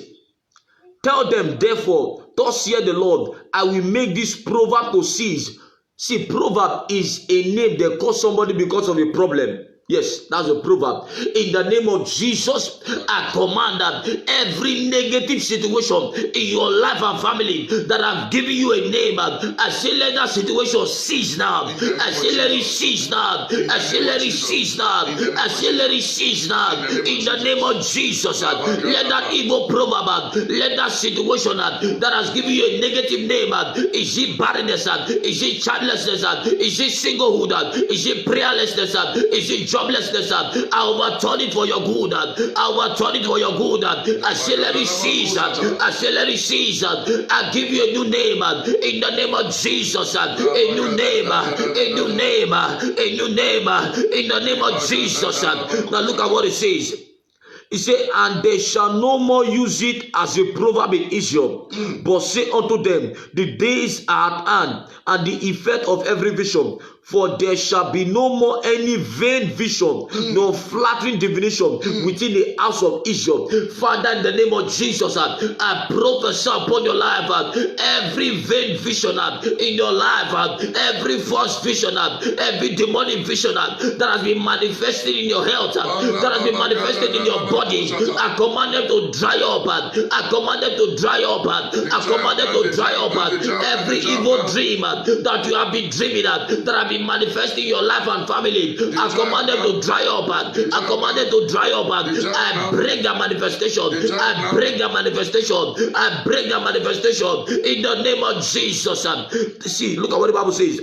tell them therefore, thus saith the Lord, I will make this proverb to cease. See, proverb is a name they call somebody because of a problem. Yes, that's a proverb. In the name of Jesus, I command that every negative situation in your life and family that I've given you a name, I say let that situation cease now. I say let it cease now. I say let it cease now. I say let it cease now. In the name of Jesus, let that evil proverb, let that situation that has given you a negative name, is it barrenness, is it childlessness, is it singlehood, is it prayerlessness, is it joblessness, I overturn it for your good, I overturn it for your good. I say let it cease, I say let it cease. I give you a new name in the name of Jesus, a new name, a new name, a new name in the name of Jesus. Now look at what it says. He said, and they shall no more use it as a proverb in Israel, but say unto them, the days are at hand, and the effect of every vision. For there shall be no more any vain vision, nor flattering divination within the house of Israel. Father, in the name of Jesus, I prophesy upon your life, every vain vision in your life, every false vision, every demonic vision that has been manifested in your health, that has been manifested in your body, I command them to dry up. I command them to dry up. I command them to dry up. Every evil dream that you have been dreaming, that have been manifesting your life and family, I command them to dry up. I command them to dry up. I break their manifestation. I break their manifestation. I break their manifestation in the name of Jesus. See, look at what the Bible says.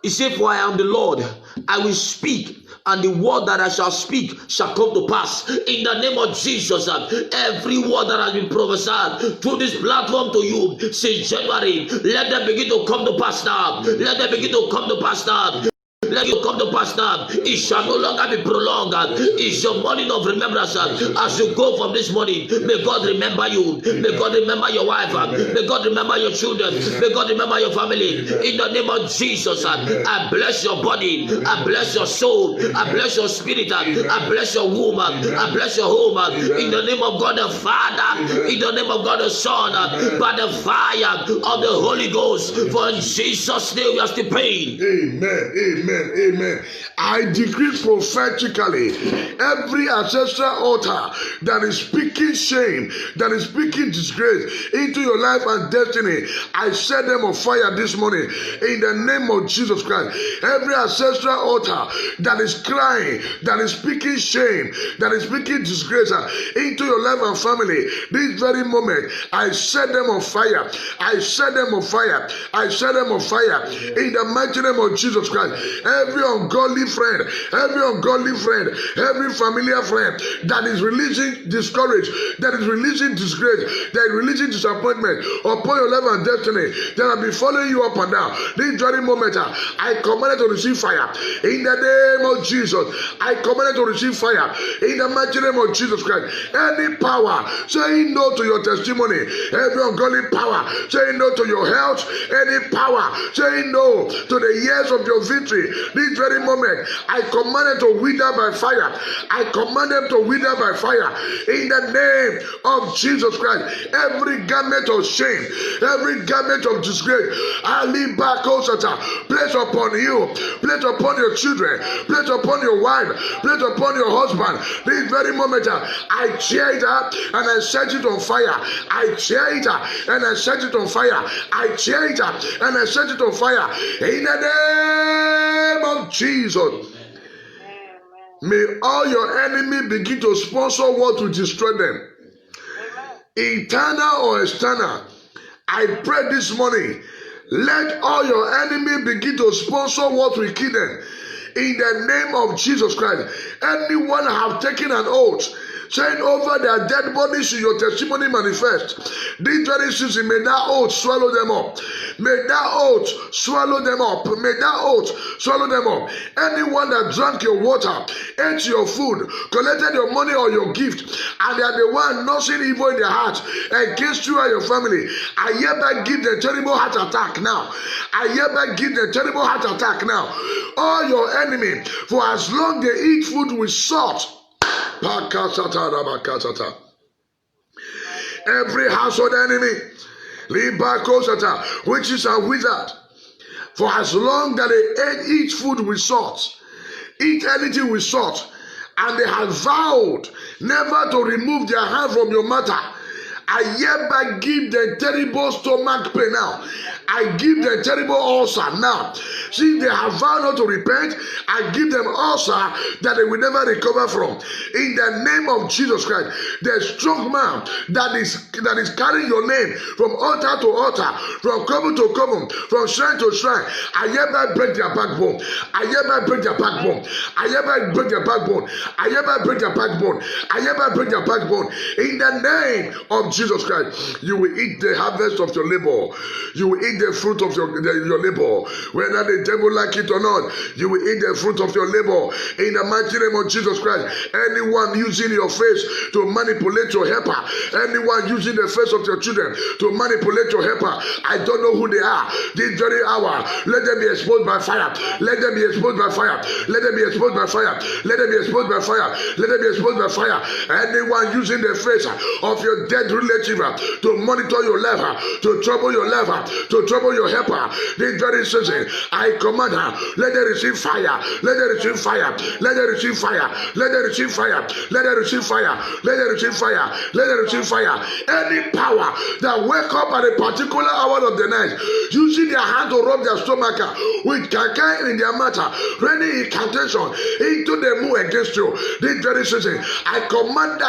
It says, for I am the Lord, I will speak, and the word that I shall speak shall come to pass. In the name of Jesus, every word that has been prophesied through this platform to you since January, let them begin to come to pass now. Let them begin to come to pass now. Let you come to pass now. It shall no longer be prolonged. It's your morning of remembrance. As you go from this morning, may God remember you. May God remember your wife. May God remember your children. May God remember your family. In the name of Jesus, I bless your body. I bless your soul. I bless your spirit. I bless your womb. I bless your home. In the name of God the Father. In the name of God the Son. By the fire of the Holy Ghost. For in Jesus' name we are still praying. Amen. Amen. Amen. I decree prophetically every ancestral altar that is speaking shame, that is speaking disgrace into your life and destiny, I set them on fire this morning in the name of Jesus Christ. Every ancestral altar that is crying, that is speaking shame, that is speaking disgrace into your life and family, this very moment, I set them on fire. I set them on fire. I set them on fire in the mighty name of Jesus Christ. Every ungodly friend, every familiar friend that is releasing discourage, that is releasing disgrace, that is releasing disappointment upon your life and destiny, that have been following you up and down, this very moment, I command it to receive fire in the name of Jesus. I command it to receive fire in the mighty name of Jesus Christ. Any power saying no to your testimony, every ungodly power saying no to your health, any power saying no to the years of your victory, this very moment, I command them to wither by fire. I command them to wither by fire in the name of Jesus Christ. Every garment of shame, every garment of disgrace, place upon you, place upon your children, place upon your wife, place upon your husband. This very moment, I tear it up and I set it on fire. I tear it up and I set it on fire. I tear it up and I set it on fire in the name of Jesus. May all your enemies begin to sponsor what will destroy them, internal or external. I pray this morning, let all your enemies begin to sponsor what will kill them in the name of Jesus Christ. Anyone have taken an oath saying over their dead bodies, your testimony manifest. This very season, may that oath swallow them up. May that oath swallow them up. May that oath swallow them up. Anyone that drank your water, ate your food, collected your money or your gift, and they are the one nursing evil in their heart against you and your family, I hereby give them terrible heart attack now. I hereby give them terrible heart attack now. All your enemies, for as long they eat food with salt, every household enemy, witches and wizards, for as long that they eat food with salt, eat anything with salt, and they have vowed never to remove their hand from your matter, I hereby give them terrible stomach pain now. I give them terrible ulcer now. See, they have vowed not to repent. I give them ulcer that they will never recover from. In the name of Jesus Christ, the strong man that is carrying your name from altar to altar, from coven to coven, from shrine to shrine, I hereby break their backbone. I hereby break their backbone. I hereby break their backbone. I hereby break their backbone. I hereby break their backbone. In the name of Jesus Christ, you will eat the harvest of your labor. You will eat the fruit of your labor. Whether the devil like it or not, you will eat the fruit of your labor. In the mighty name of Jesus Christ, anyone using your face to manipulate your helper, anyone using the face of your children to manipulate your helper, I don't know who they are. This very hour, let them be exposed by fire. Let them be exposed by fire. Let them be exposed by fire. Let them be exposed by fire. Let them be exposed by fire. Anyone using the face of your dead relative to monitor your life, to trouble your life, to trouble your helper, this very season, I command her, let her receive fire. Let her receive fire. Let her receive fire. Let her receive fire. Let her receive fire. Let her receive fire. Let her receive fire. Any power that wake up at a particular hour of the night, using their hand to rub their stomach with canker in their matter, raining incantation into the moon against you, this very season, I command,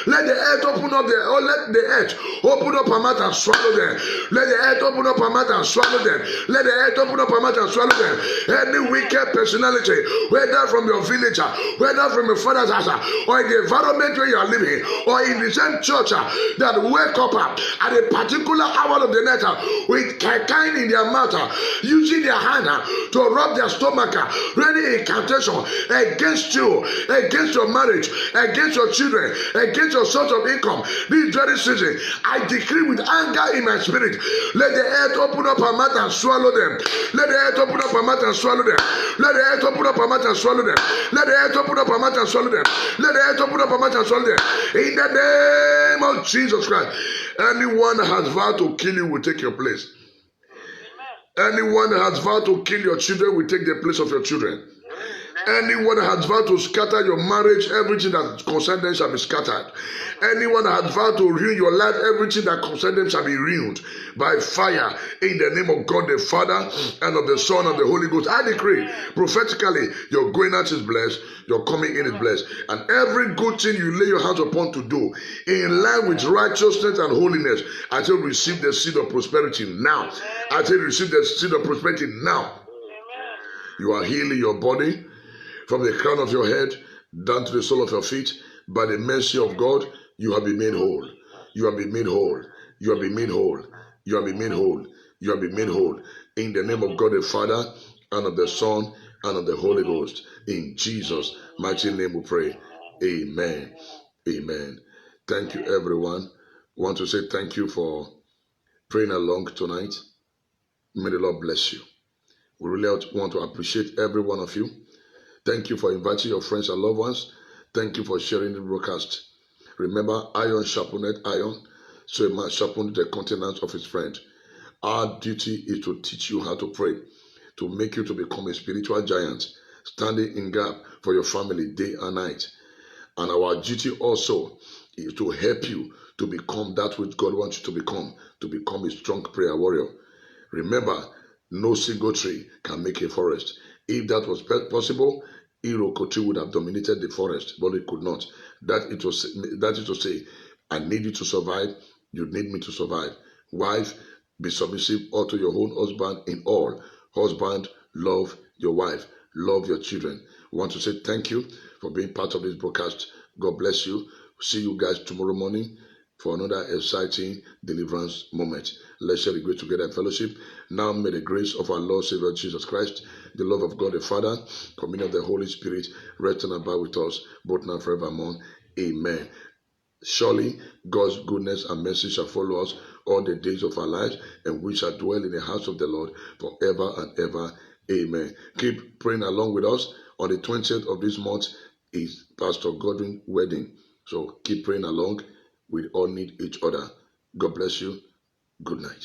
let the earth open up let the earth open up her mouth and swallow them. Let the earth open up her mouth and swallow them. Let the earth open up her mouth and swallow them. Any wicked personality, whether from your village, whether from your father's house, or in the environment where you are living, or in the same church that wake up at a particular hour of the night with kind in their mouth, using their hand to rub their stomach, ready incantation against you, against your marriage, against your children, against your source of income. This very season, I decree with anger in my spirit, let the earth open up her mouth and swallow them. Let the earth open up her mouth and swallow them. Let the earth open up her mouth and swallow them. Let the earth open up her mouth and swallow them. Let the earth open up her mouth and swallow them. In the name of Jesus Christ, anyone that has vowed to kill you will take your place. Anyone that has vowed to kill your children will take the place of your children. Anyone that has vowed to scatter your marriage, everything that concerns them shall be scattered. Anyone that has vowed to ruin your life, everything that concerns them shall be ruined by fire. In the name of God the Father and of the Son and the Holy Ghost, I decree prophetically, your going out is blessed, your coming in is blessed, and every good thing you lay your hands upon to do, in line with righteousness and holiness, I shall receive the seed of prosperity now. I shall receive the seed of prosperity now. You are healing your body from the crown of your head down to the sole of your feet. By the mercy of God, you have been made whole. You have been made whole. You have been made whole. You have been made whole. You have been made whole. In the name of God the Father, and of the Son, and of the Holy Ghost. In Jesus' mighty name we pray. Amen. Amen. Thank you, everyone. I want to say thank you for praying along tonight. May the Lord bless you. We really want to appreciate every one of you. Thank you for inviting your friends and loved ones. Thank you for sharing the broadcast. Remember, iron sharpened iron, so a man sharpened the countenance of his friend. Our duty is to teach you how to pray, to make you to become a spiritual giant, standing in gap for your family day and night. And our duty also is to help you to become that which God wants you to become a strong prayer warrior. Remember, no single tree can make a forest. If that was possible, Iroko tree would have dominated the forest, but it could not. That is to say, I need you to survive, you need me to survive. Wife, be submissive unto your own husband in all. Husband, love your wife, love your children. We want to say thank you for being part of this broadcast. God bless you. See you guys tomorrow morning for another exciting deliverance moment. Let's share the grace together in fellowship. Now may the grace of our Lord Savior Jesus Christ, the love of God the Father, communion of the Holy Spirit, rest and abide with us both now and forevermore. Amen. Surely God's goodness and mercy shall follow us all the days of our lives, and we shall dwell in the house of the Lord forever and ever. Amen. Keep praying along with us. On the 20th of this month is Pastor Godwin's wedding. So keep praying along. We all need each other. God bless you. Good night.